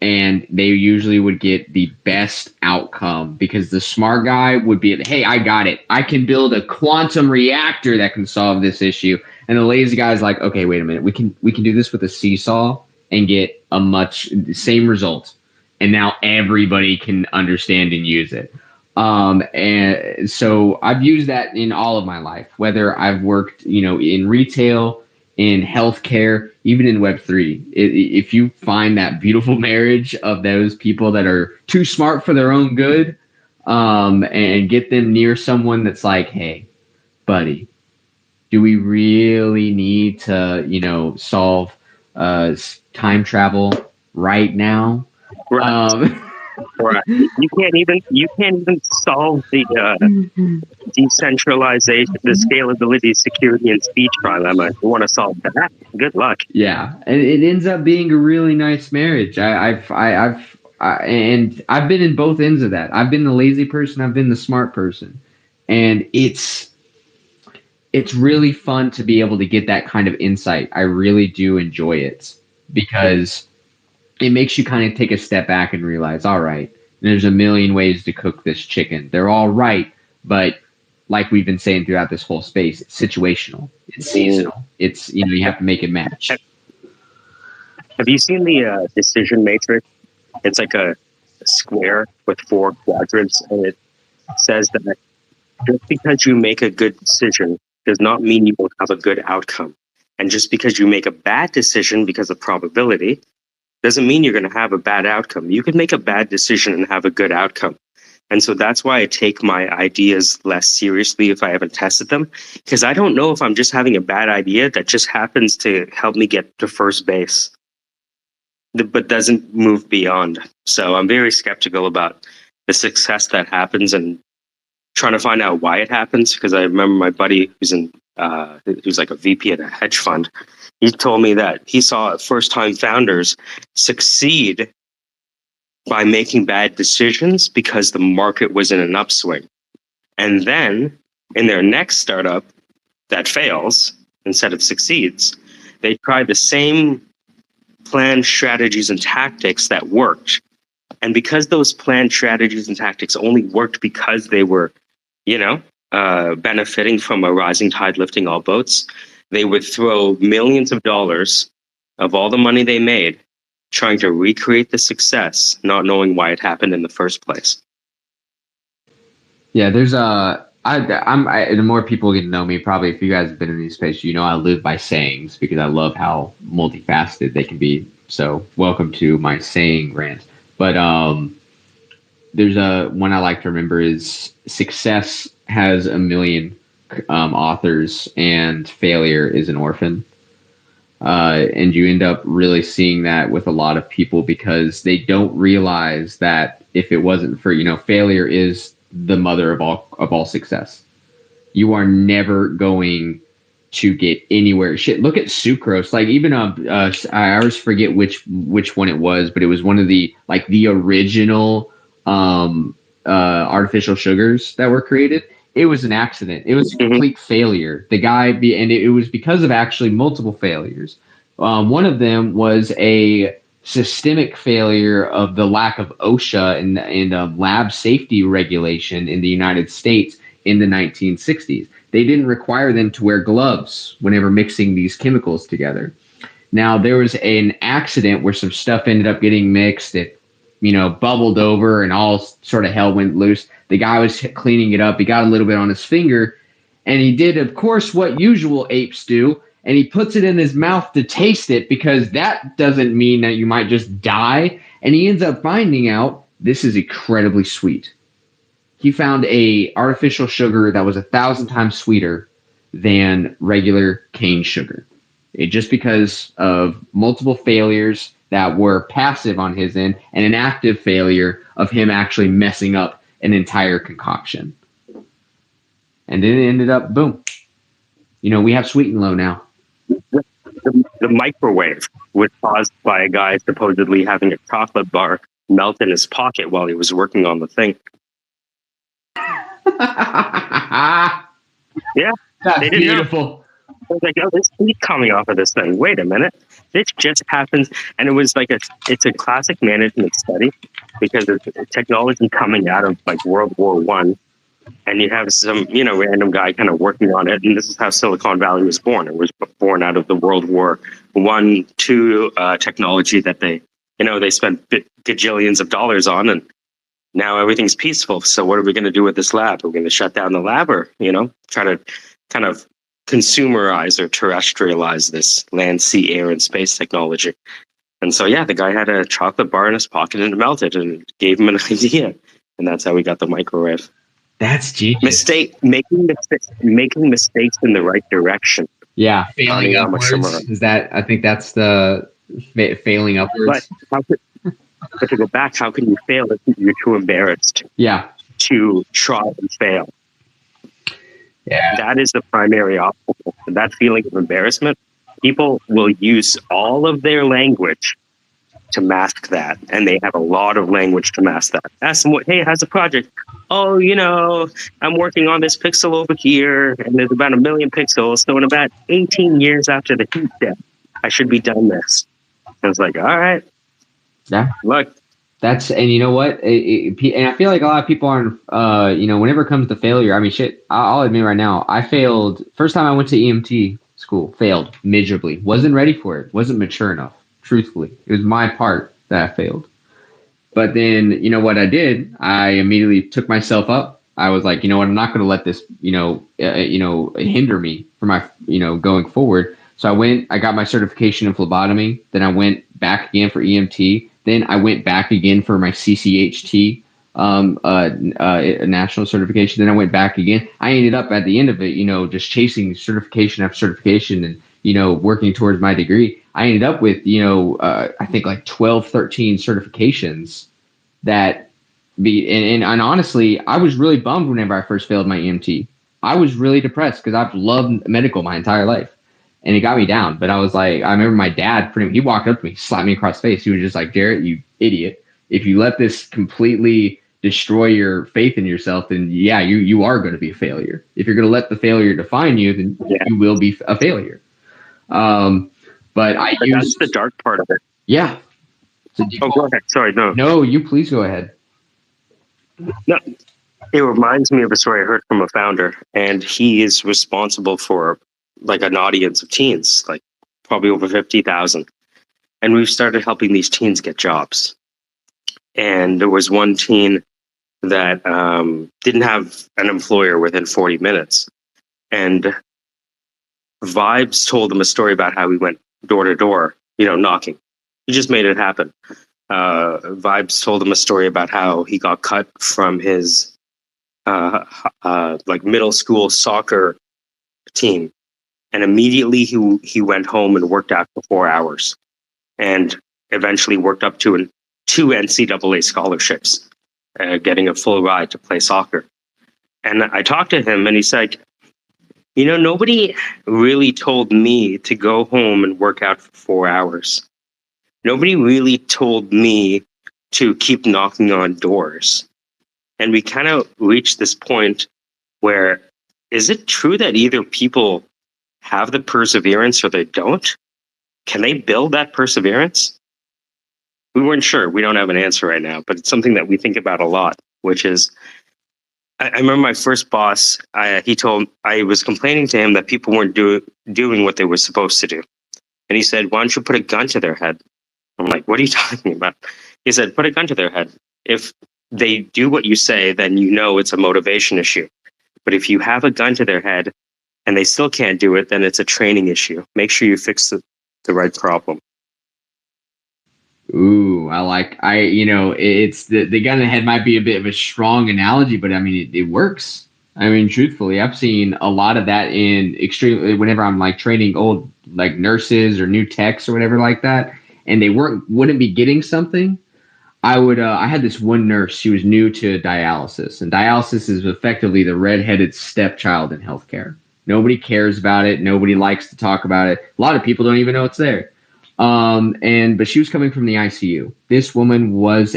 And they usually would get the best outcome because the smart guy would be, hey, I got it. I can build a quantum reactor that can solve this issue. And the lazy guy's like, okay, wait a minute. We can do this with a seesaw and get a much same result. And now everybody can understand and use it. And so I've used that in all of my life, whether I've worked, in retail, in healthcare, even in Web3. If you find that beautiful marriage of those people that are too smart for their own good, and get them near someone that's like, hey, buddy, do we really need to, solve time travel right now? Right. Right. You can't even solve the decentralization, the scalability, security, and speech dilemma. You want to solve that? Good luck. Yeah, and it ends up being a really nice marriage. I've been in both ends of that. I've been the lazy person. I've been the smart person, and it's really fun to be able to get that kind of insight. I really do enjoy it because it makes you kind of take a step back and realize, all right, there's a million ways to cook this chicken. They're all right, but like we've been saying throughout this whole space, it's situational. It's seasonal. It's, you have to make it match. Have you seen the decision matrix? It's like a square with 4 quadrants, and it says that just because you make a good decision does not mean you will have a good outcome. And just because you make a bad decision because of probability doesn't mean you're going to have a bad outcome. You could make a bad decision and have a good outcome. And so that's why I take my ideas less seriously if I haven't tested them, because I don't know if I'm just having a bad idea that just happens to help me get to first base, but doesn't move beyond. So I'm very skeptical about the success that happens and trying to find out why it happens. Because I remember my buddy who's like a VP at a hedge fund. He told me that he saw first-time founders succeed by making bad decisions because the market was in an upswing. And then in their next startup that fails instead of succeeds, they try the same planned strategies and tactics that worked. And because those planned strategies and tactics only worked because they were, benefiting from a rising tide lifting all boats, they would throw millions of dollars of all the money they made trying to recreate the success, not knowing why it happened in the first place. Yeah, there's the more people get to know me, probably if you guys have been in these spaces, I live by sayings because I love how multifaceted they can be. So welcome to my saying rant. But there's a one I like to remember is success has a million authors and failure is an orphan. And you end up really seeing that with a lot of people because they don't realize that if it wasn't for, failure is the mother of all success. You are never going to get anywhere. Shit, look at sucrose. Like even I always forget which one it was, but it was one of the original artificial sugars that were created. It was an accident. It was a complete failure. It was because of actually multiple failures. One of them was a systemic failure of the lack of OSHA and lab safety regulation in the United States in the 1960s. They didn't require them to wear gloves whenever mixing these chemicals together. Now, there was an accident where some stuff ended up getting mixed. It, bubbled over and all sort of hell went loose. The guy was cleaning it up. He got a little bit on his finger, and he did, of course, what usual apes do, and he puts it in his mouth to taste it because that doesn't mean that you might just die. And he ends up finding out this is incredibly sweet. He found a artificial sugar that was 1,000 times sweeter than regular cane sugar. Just because of multiple failures that were passive on his end and an active failure of him actually messing up an entire concoction. And then it ended up, boom. We have Sweet and Low now. The microwave was caused by a guy supposedly having a chocolate bar melt in his pocket while he was working on the thing. Yeah, that's beautiful. I was like, oh, there's heat coming off of this thing. Wait a minute. This just happens. And it was like it's a classic management study because of technology coming out of like World War One. And you have some, random guy kind of working on it. And this is how Silicon Valley was born. It was born out of the World War One, two technology that they spent gajillions of dollars on. And now everything's peaceful. So what are we going to do with this lab? Are we going to shut down the lab or, try to kind of consumerize or terrestrialize this land, sea, air, and space technology? And so, yeah, the guy had a chocolate bar in his pocket and it melted and it gave him an idea. And that's how we got the microwave. That's genius. Making mistakes in the right direction. Yeah, failing upwards. Is that? I think that's the failing upwards. But to go back, how can you fail if you're too embarrassed? Yeah. To try and fail. Yeah. That is the primary obstacle. That feeling of embarrassment. People will use all of their language to mask that, and they have a lot of language to mask that. Ask them, hey, how's the project? Oh, I'm working on this pixel over here, and there's about 1 million pixels. So in about 18 years after the heat death, I should be done this. I was like, all right. Yeah. Look. And you know what? And I feel like a lot of people aren't, whenever it comes to failure, I mean, shit, I'll admit right now, I failed. First time I went to EMT school, failed miserably. Wasn't ready for it. Wasn't mature enough, truthfully. It was my part that I failed. But then, you know what I did? I immediately took myself up. I was like, you know what? I'm not going to let this, hinder me from my, going forward. So I got my certification in phlebotomy. Then I went back again for EMT. Then I went back again for my CCHT national certification. Then I went back again. I ended up at the end of it, just chasing certification after certification and, working towards my degree. I ended up with, I think like 12, 13 certifications and honestly, I was really bummed whenever I first failed my EMT. I was really depressed because I've loved medical my entire life. And it got me down. But I was like, I remember my dad, he walked up to me, slapped me across the face. He was just like, Jarrett, you idiot. If you let this completely destroy your faith in yourself, then yeah, you are going to be a failure. If you're going to let the failure define you, then you will be a failure. But that's the dark part of it. Yeah. So go ahead. Sorry, no. No, you please go ahead. No, it reminds me of a story I heard from a founder, and he is responsible for like an audience of teens, like probably over 50,000. And we've started helping these teens get jobs. And there was one teen that didn't have an employer within 40 minutes. And Vibes told him a story about how he went door to door, knocking. He just made it happen. Vibes told him a story about how he got cut from his like middle school soccer team, and immediately he went home and worked out for 4 hours, and eventually worked up to two NCAA scholarships, getting a full ride to play soccer. And I talked to him, and he's like, nobody really told me to go home and work out for 4 hours. Nobody really told me to keep knocking on doors. And we kind of reached this point where, is it true that either people have the perseverance or they don't? Can they build that perseverance? We weren't sure. We don't have an answer right now, but it's something that we think about a lot, which is, I remember my first boss, I was complaining to him that people weren't doing what they were supposed to do. And he said, why don't you put a gun to their head? I'm like, what are you talking about? He said, put a gun to their head. If they do what you say, then it's a motivation issue. But if you have a gun to their head and they still can't do it, then it's a training issue. Make sure you fix the right problem. Ooh, it's the gun to the head might be a bit of a strong analogy, but I mean, it works. I mean, truthfully, I've seen a lot of that whenever I'm like training old like nurses or new techs or whatever like that, and they wouldn't be getting something. I had this one nurse, she was new to dialysis, and dialysis is effectively the redheaded stepchild in healthcare. Nobody cares about it. Nobody likes to talk about it. A lot of people don't even know it's there. But she was coming from the ICU. This woman was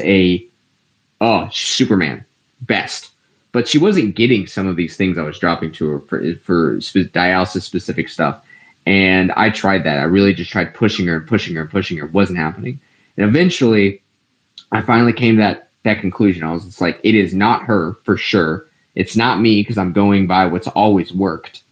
Superman, best. But she wasn't getting some of these things I was dropping to her for dialysis specific stuff. And I tried that. I really just tried pushing her and pushing her and pushing her. It wasn't happening. And eventually, I finally came to that conclusion. I was just like, it is not her for sure. It's not me because I'm going by what's always worked.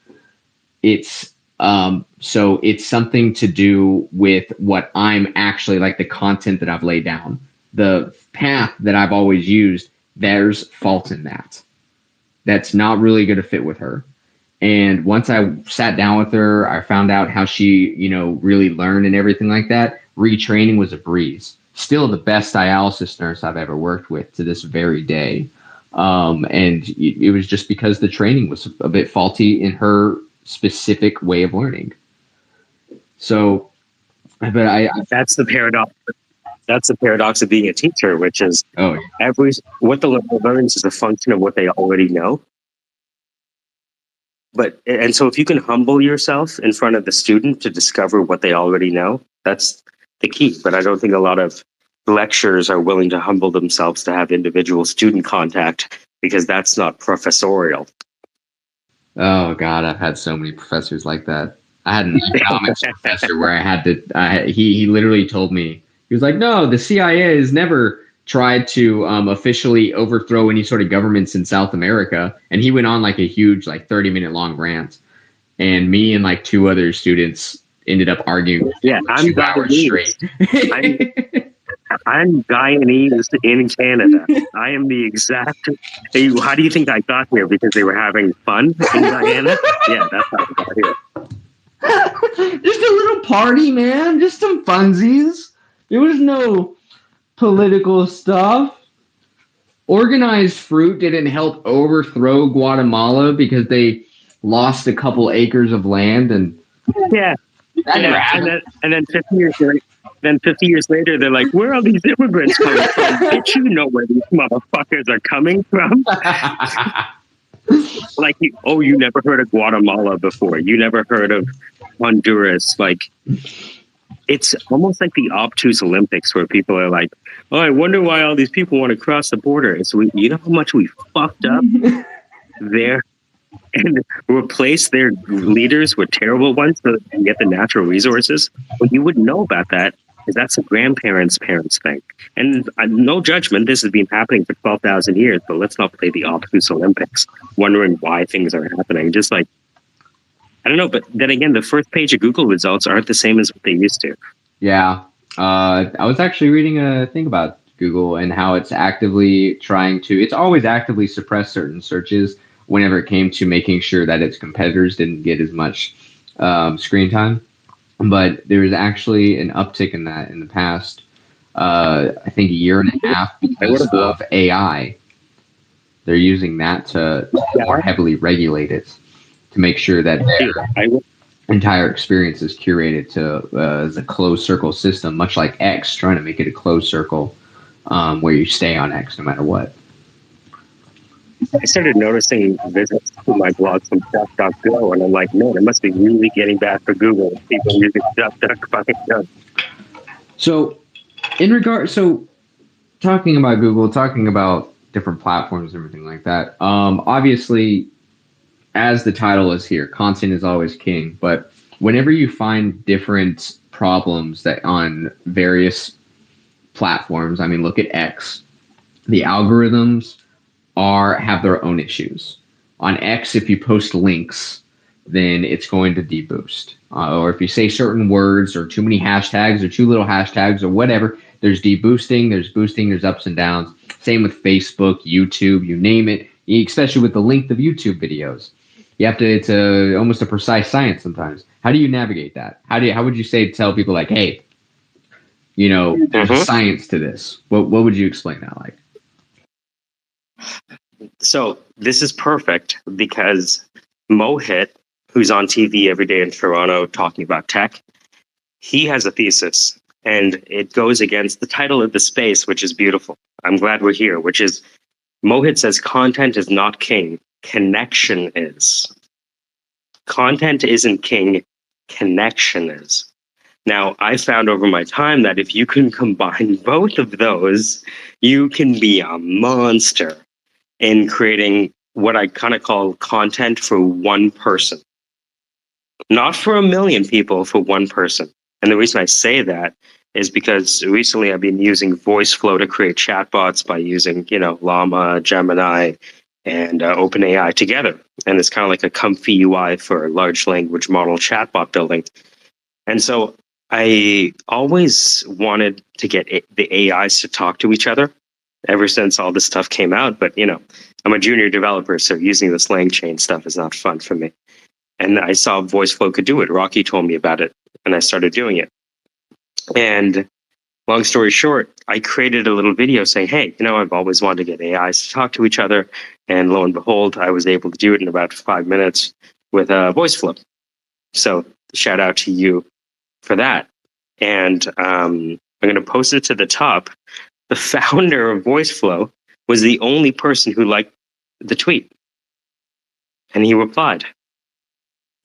So it's something to do with what I'm actually like, the content that I've laid down, the path that I've always used. There's fault in that. That's not really going to fit with her. And once I sat down with her, I found out how she, really learned and everything like that. Retraining was a breeze. Still the best dialysis nurse I've ever worked with to this very day. And it was just because the training was a bit faulty in her specific way of learning. So, but that's the paradox. That's the paradox of being a teacher, which is what the learner learns is a function of what they already know. And so if you can humble yourself in front of the student to discover what they already know, that's the key. But I don't think a lot of lecturers are willing to humble themselves to have individual student contact, because that's not professorial. Oh God, I've had so many professors like that. I had an economics professor where he literally told me, he was like, no, the CIA has never tried to officially overthrow any sort of governments in South America. And he went on like a huge, like 30-minute long rant. And me and like two other students ended up arguing. Yeah, I'm 2 hours straight. I'm Guyanese in Canada. I am the exact. How do you think I got here? Because they were having fun in Guyana? Yeah, that's how I got here. Just a little party, man. Just some funsies. There was no political stuff. Organized fruit didn't help overthrow Guatemala because they lost a couple acres of land, and and then 50 years later. Then 50 years later, they're like, where are these immigrants coming from? Did you know where these motherfuckers are coming from? Like, you never heard of Guatemala before. You never heard of Honduras. Like, it's almost like the obtuse Olympics where people are like, oh, I wonder why all these people want to cross the border. And so you know how much we fucked up there and replace their leaders with terrible ones so that they can get the natural resources? Well, you wouldn't know about that, because that's a grandparents' parents thing. And no judgment, this has been happening for 12,000 years, but let's not play the obtuse Olympics, wondering why things are happening. Just like, I don't know, but then again, the first page of Google results aren't the same as what they used to. Yeah. I was actually reading a thing about Google and how it's it's always actively suppressed certain searches whenever it came to making sure that its competitors didn't get as much screen time. but there's actually an uptick in that in the past, I think, a year and a half because of AI. They're using that to more heavily regulate it to make sure that their entire experience is curated to as a closed circle system, much like X, trying to make it a closed circle where you stay on X no matter what. I started noticing visits to my blog from DuckDuckGo, and I'm like, man, it must be really getting bad for Google. People using DuckDuckGo. So, talking about Google, talking about different platforms and everything like that. Obviously, as the title is here, content is always king. But whenever you find different problems that on various platforms, I mean, look at X. The algorithms have their own issues. On X, if you post links, then it's going to deboost. Or if you say certain words or too many hashtags or too little hashtags or whatever, there's deboosting, there's boosting, there's ups and downs. Same with Facebook, YouTube, you name it, especially with the length of YouTube videos. You have to, it's almost a precise science sometimes. How do you navigate that? How would you tell people like, hey, there's a science to this? What would you explain that like? So this is perfect because Mohit, who's on TV every day in Toronto talking about tech, he has a thesis, and it goes against the title of the space, which is beautiful. I'm glad we're here, which is Mohit says content is not king, connection is. Content isn't king, connection is. Now, I found over my time that if you can combine both of those, you can be a monster in creating what I kind of call content for one person. Not for a million people, for one person. And the reason I say that is because recently I've been using VoiceFlow to create chatbots by using, Llama, Gemini, and OpenAI together. And it's kind of like a comfy UI for large language model chatbot building. And so I always wanted to get the AIs to talk to each other ever since all this stuff came out. But, I'm a junior developer, so using this LangChain stuff is not fun for me. And I saw VoiceFlow could do it. Rocky told me about it, and I started doing it. And long story short, I created a little video saying, hey, I've always wanted to get AIs to talk to each other. And lo and behold, I was able to do it in about 5 minutes with VoiceFlow. So shout out to you for that. And I'm going to post it to the top. The founder of VoiceFlow was the only person who liked the tweet. And he replied.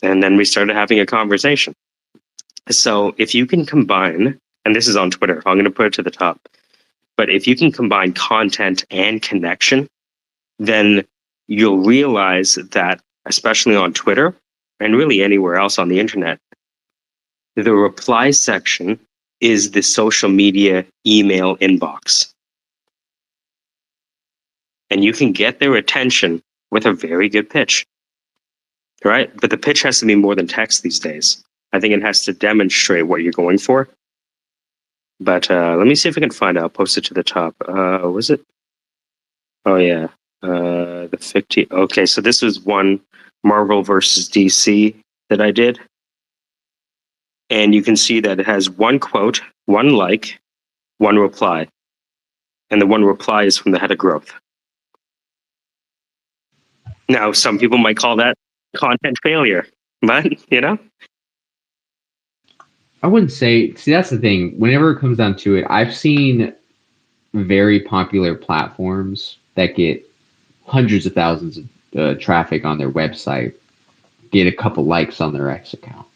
And then we started having a conversation. So if you can combine, and this is on Twitter, I'm going to put it to the top, but if you can combine content and connection, then you'll realize that, especially on Twitter, and really anywhere else on the internet, the reply section is the social media email inbox. And you can get their attention with a very good pitch, right? But the pitch has to be more than text these days. I think it has to demonstrate what you're going for. But let me see if I can find it. I'll post it to the top. Was it? Oh, yeah. The 50. Okay, so this was one Marvel versus DC that I did. And you can see that it has one quote, one like, one reply. And the one reply is from the head of growth. Now, some people might call that content failure, but, I wouldn't say, see, that's the thing. Whenever it comes down to it, I've seen very popular platforms that get hundreds of thousands of traffic on their website, get a couple likes on their X account.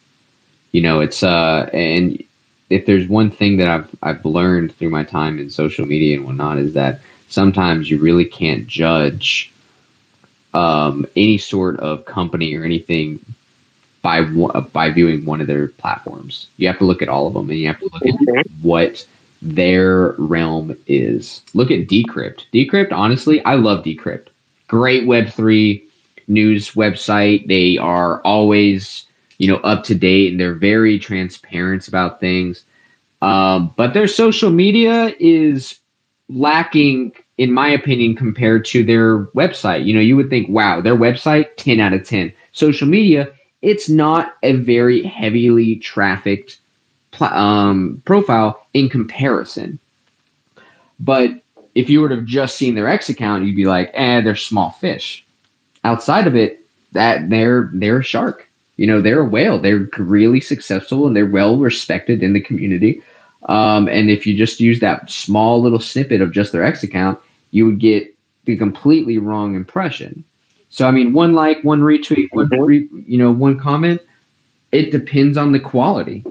It's, and if there's one thing that I've learned through my time in social media and whatnot, is that sometimes you really can't judge any sort of company or anything by viewing one of their platforms. You have to look at all of them, and you have to look at what their realm is. Look at Decrypt. Decrypt, honestly, I love Decrypt. Great Web3 news website. They are always, up to date, and they're very transparent about things. But their social media is lacking, in my opinion, compared to their website. You would think, wow, their website, 10 out of 10. Social media, it's not a very heavily trafficked profile in comparison. But if you would have just seen their X account, you'd be like, they're small fish. Outside of it, that they're a shark. You know, they're a whale. They're really successful and they're well respected in the community. And if you just use that small little snippet of just their X account, you would get the completely wrong impression. So, I mean, one like, one retweet, one comment, it depends on the quality.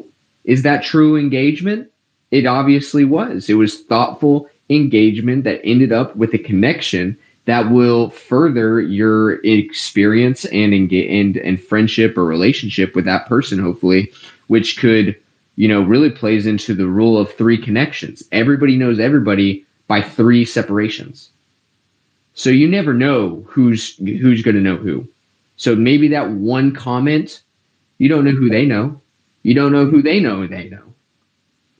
Is that true engagement? It obviously was. It was thoughtful engagement that ended up with a connection that will further your experience and friendship or relationship with that person, hopefully, which could, really plays into the rule of 3 connections. Everybody knows everybody by 3 separations. So you never know who's going to know who. So maybe that one comment, you don't know who they know. You don't know who they know they know.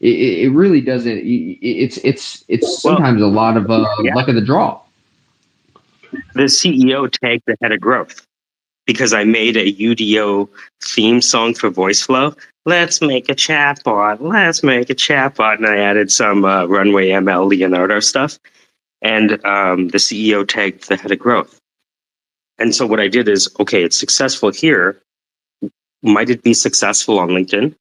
It really doesn't. It's sometimes a lot of luck of the draw. The CEO tagged the head of growth because I made a UDO theme song for VoiceFlow. Let's make a chatbot. Let's make a chatbot. And I added some Runway ML Leonardo stuff. And the CEO tagged the head of growth. And so what I did is, okay, it's successful here. Might it be successful on LinkedIn?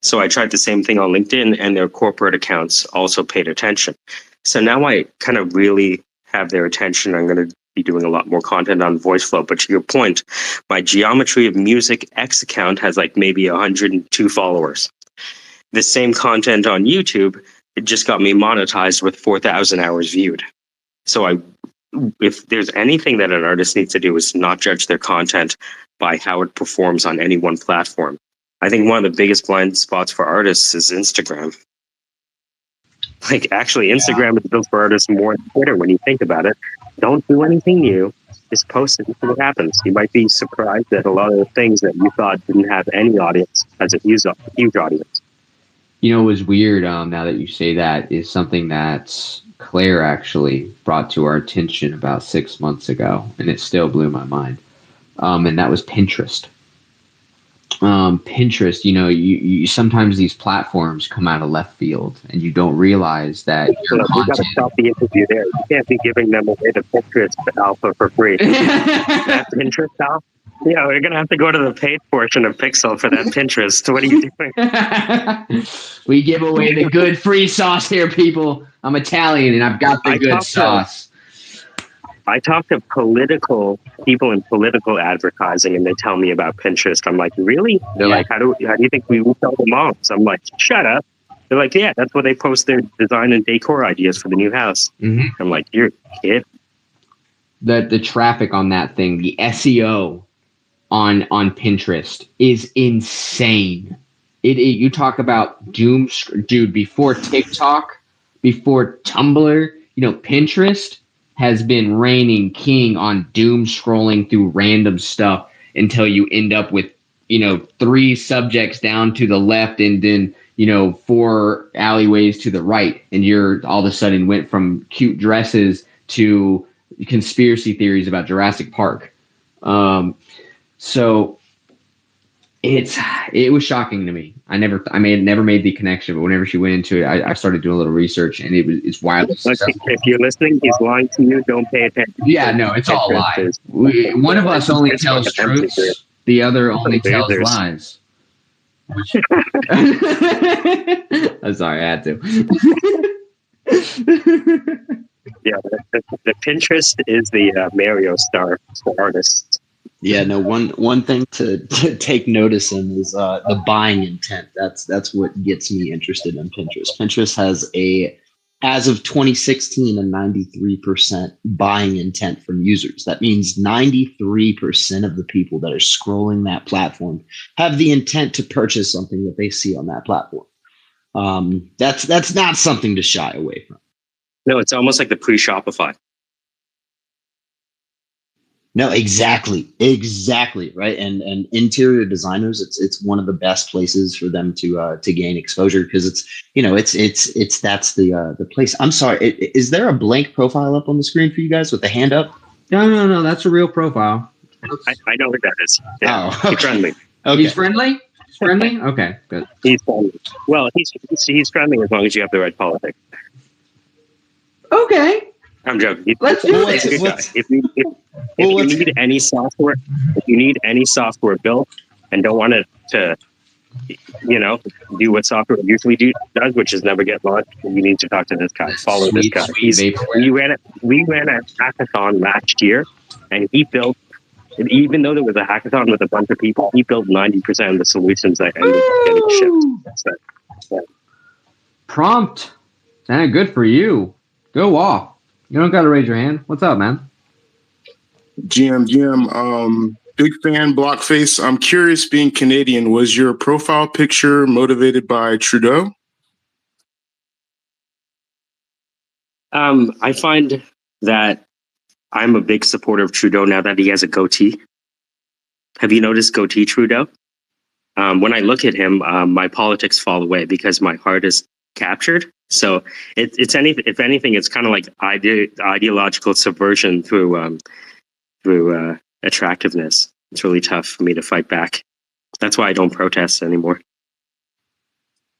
So I tried the same thing on LinkedIn, and their corporate accounts also paid attention. So now I kind of really have their attention. I'm going to be doing a lot more content on VoiceFlow. But to your point, my Geometry of Music X account has like maybe 102 followers. The same content on YouTube, it just got me monetized with 4,000 hours viewed. So if there's anything that an artist needs to do is not judge their content by how it performs on any one platform. I think one of the biggest blind spots for artists is Instagram. Like, actually, Instagram is built for artists more than Twitter when you think about it. Don't do anything new. Just post it and see what happens. You might be surprised that a lot of the things that you thought didn't have any audience has a huge audience. You know, it was weird, now that you say that, is something that Claire actually brought to our attention about 6 months ago, and it still blew my mind. And that was Pinterest. Pinterest, you sometimes these platforms come out of left field, and you don't realize that your content. You got to stop the interview there. You can't be giving them away the Pinterest alpha for free. That Pinterest alpha. Yeah, we're gonna have to go to the paid portion of Pixel for that Pinterest. What are you doing? We give away the good free sauce here, people. I'm Italian, and I've got the good sauce. I talk to political people in political advertising, and they tell me about Pinterest. I'm like, really? They're like, how do you think we will sell the moms? I'm like, shut up. They're like, yeah, that's where they post their design and decor ideas for the new house. Mm-hmm. I'm like, you're a kid. The traffic on that thing, the SEO on Pinterest is insane. You talk about dude, before TikTok, before Tumblr, Pinterest has been reigning king on doom scrolling through random stuff until you end up with, 3 subjects down to the left and then, 4 alleyways to the right. And you're all of a sudden went from cute dresses to conspiracy theories about Jurassic Park. So it was shocking to me. I had never made the connection, but whenever she went into it, I started doing a little research, and it's wildly successful. If you're listening, he's lying to you. Don't pay attention. Yeah, no, it's all lies. One of us only tells truths. The other only tells lies. I'm sorry, I had to. Yeah, the Pinterest is the Mario star for artists. Yeah, no, one thing to take notice in is the buying intent. That's what gets me interested in Pinterest. Pinterest has as of 2016, a 93% buying intent from users. That means 93% of the people that are scrolling that platform have the intent to purchase something that they see on that platform. That's not something to shy away from. No, it's almost like the pre-Shopify. No, exactly, right. And interior designers, it's one of the best places for them to gain exposure, because that's the place. I'm sorry, is there a blank profile up on the screen for you guys with the hand up? No, that's a real profile. I know who that is. Yeah, Oh, he's friendly. Okay. He's friendly. He's friendly. Okay, good. He's friendly. Well, he's friendly as long as you have the right politics. Okay, I'm joking. let's do He's a this. good guy. If you need any software, built and don't want to do what software usually does, which is never get launched, you need to talk to this guy. Follow this guy. We ran a hackathon last year, and he built. Even though there was a hackathon with a bunch of people, he built 90% of the solutions that ended up getting shipped. So, yeah. Prompt. Sounded good for you. Go off. You don't got to raise your hand. What's up, man? GM, big fan, Blockface. I'm curious, being Canadian, was your profile picture motivated by Trudeau? I find that I'm a big supporter of Trudeau now that he has a goatee. Have you noticed goatee Trudeau? When I look at him, my politics fall away because my heart is captured. So if anything, it's kind of like ideological subversion through attractiveness. It's really tough for me to fight back. That's why I don't protest anymore.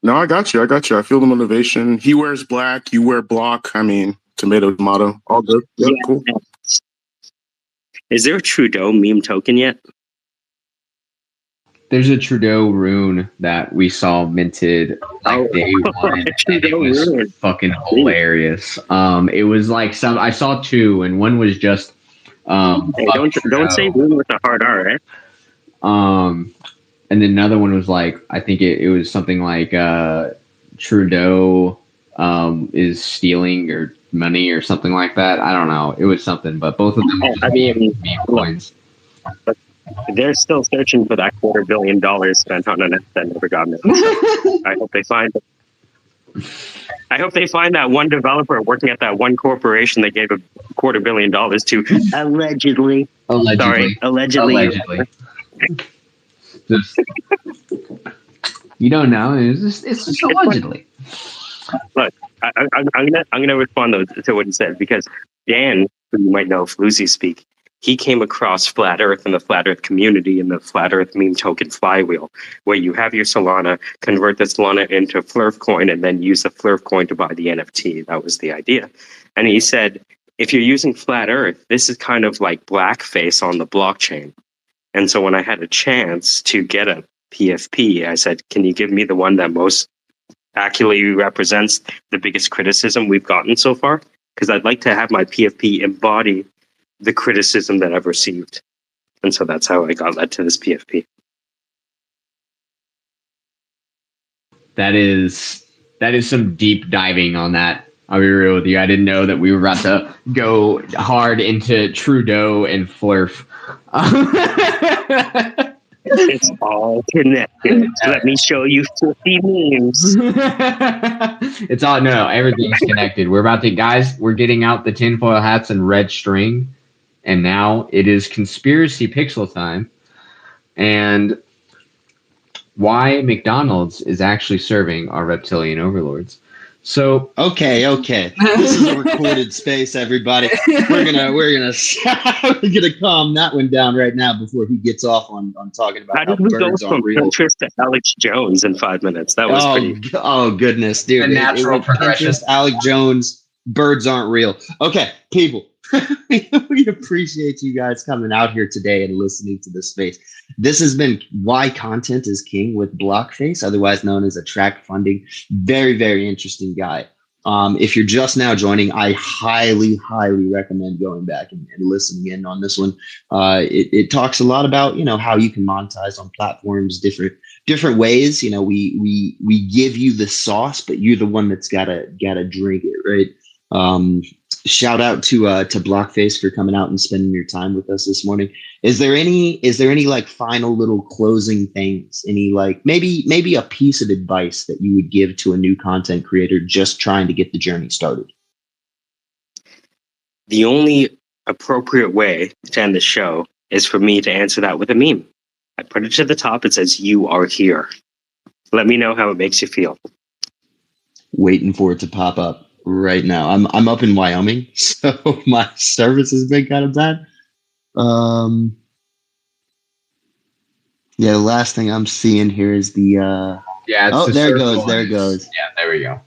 No, I got you. I feel the motivation. He wears black, you wear block. I mean, tomato. All good. Yep, yeah, cool. Is there a Trudeau meme token yet? There's a Trudeau rune that we saw minted day one. It was fucking hilarious. It was like I saw two, and one was just hey, don't say rune with a hard R, eh? And then another one was like, I think it was something like Trudeau is stealing or money or something like that. I don't know. It was something, but both of them were meme coins. They're still searching for that $250 million spent on an app that never got made. So I hope they find it. I hope they find that one developer working at that one corporation that gave $250 million to allegedly. Just, you don't know. It's just allegedly. Look, I'm gonna respond to what he said, because Dan, who you might know if Lucy speak, he came across Flat Earth and the Flat Earth community and the Flat Earth meme token flywheel, where you have your Solana, convert the Solana into Flurf coin, and then use the Flurf coin to buy the NFT. That was the idea. And he said, if you're using Flat Earth, this is kind of like blackface on the blockchain. And so when I had a chance to get a PFP, I said, can you give me the one that most accurately represents the biggest criticism we've gotten so far? Because I'd like to have my PFP embody the criticism that I've received. And so that's how I got led to this PFP. That is some deep diving on that. I'll be real with you. I didn't know that we were about to go hard into Trudeau and Flurf. It's all connected. Let me show you 50 memes. It's all, no, everything's connected. We're about to, guys, we're getting out the tinfoil hats and red string. And now it is conspiracy pixel time. And why McDonald's is actually serving our reptilian overlords. So okay. This is a recorded space, everybody. We're gonna calm that one down right now before he gets off on talking about how did we go from Pinterest to Alex Jones in 5 minutes? That was pretty. Oh goodness, dude! A natural progression. Pinterest, Alex Jones, birds aren't real. Okay, people. We appreciate you guys coming out here today and listening to this space. This has been Why Content is King with Blockface, otherwise known as Attract Funding. Very, very interesting guy. If you're just now joining, I highly recommend going back and listening in on this one. It talks a lot about, how you can monetize on platforms, different ways. We give you the sauce, but you're the one that's gotta drink it, right? Shout out to Blockface for coming out and spending your time with us this morning. Is there any like final little closing things? Any like maybe a piece of advice that you would give to a new content creator just trying to get the journey started? The only appropriate way to end the show is for me to answer that with a meme. I put it to the top. It says, "You are here." Let me know how it makes you feel. Waiting for it to pop up right now. I'm up in Wyoming, so my service has been kind of bad. Yeah, the last thing I'm seeing here is the Yeah, it's oh, the there it circle goes, there it and it's- goes. Yeah, there we go.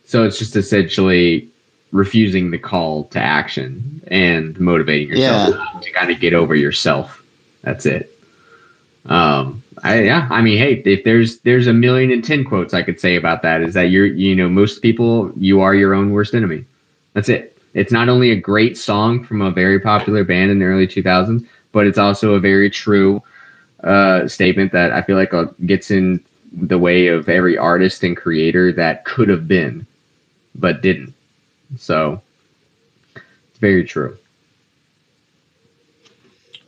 So it's just essentially refusing the call to action and motivating yourself to kind of get over yourself. That's it. I mean, hey, if there's a million and 10 quotes I could say about that, is that most people, you are your own worst enemy. That's it. It's not only a great song from a very popular band in the early 2000s, but it's also a very true statement that I feel like gets in the way of every artist and creator that could have been, but didn't. So it's very true.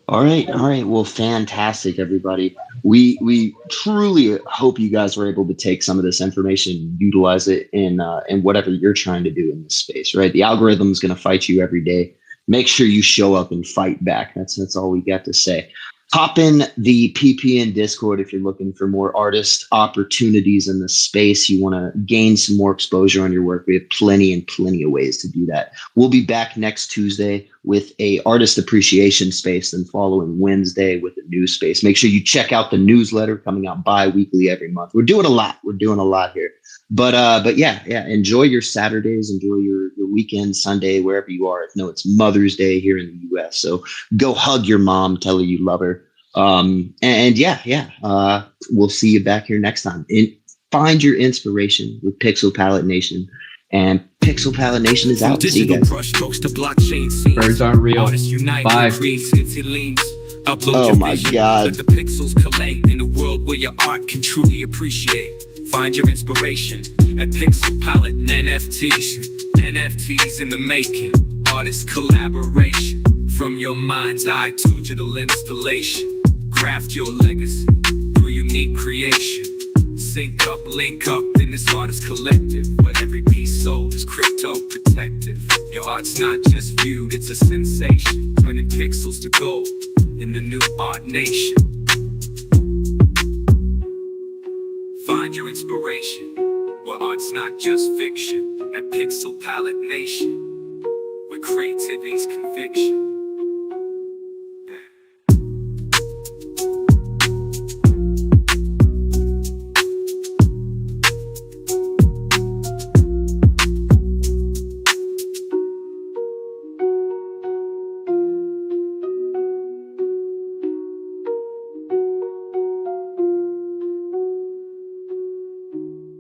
All right, all right. Well, fantastic, everybody. We truly hope you guys were able to take some of this information and utilize it in whatever you're trying to do in this space, right? The algorithm is going to fight you every day. Make sure you show up and fight back. That's all we got to say. Hop in the PPN Discord if you're looking for more artist opportunities in this space. You want to gain some more exposure on your work. We have plenty and plenty of ways to do that. We'll be back next Tuesday with a artist appreciation space, and following Wednesday with a new space. Make sure you check out the newsletter coming out bi-weekly every month. We're doing a lot. We're doing a lot here. But yeah. Enjoy your Saturdays, enjoy your weekend, Sunday, wherever you are. No, it's Mother's Day here in the US. So go hug your mom, tell her you love her. We'll see you back here next time. Find your inspiration with Pixel Palette Nation. And Pixel Palette Nation is out. See you guys. Birds aren't real. Bye. Oh my God. Let the pixels collate in a world where your art can truly appreciate. Find your inspiration at Pixel Palette and NFTs. NFTs in the making. Artist collaboration. From your mind's eye to digital installation. Craft your legacy through unique creation. Sync up, link up in this artist collective. But every piece sold is crypto protected. Your art's not just viewed, it's a sensation. Turning pixels to gold in the new art nation. Find your inspiration, where art's not just fiction. At Pixel Palette Nation, where creativity's conviction.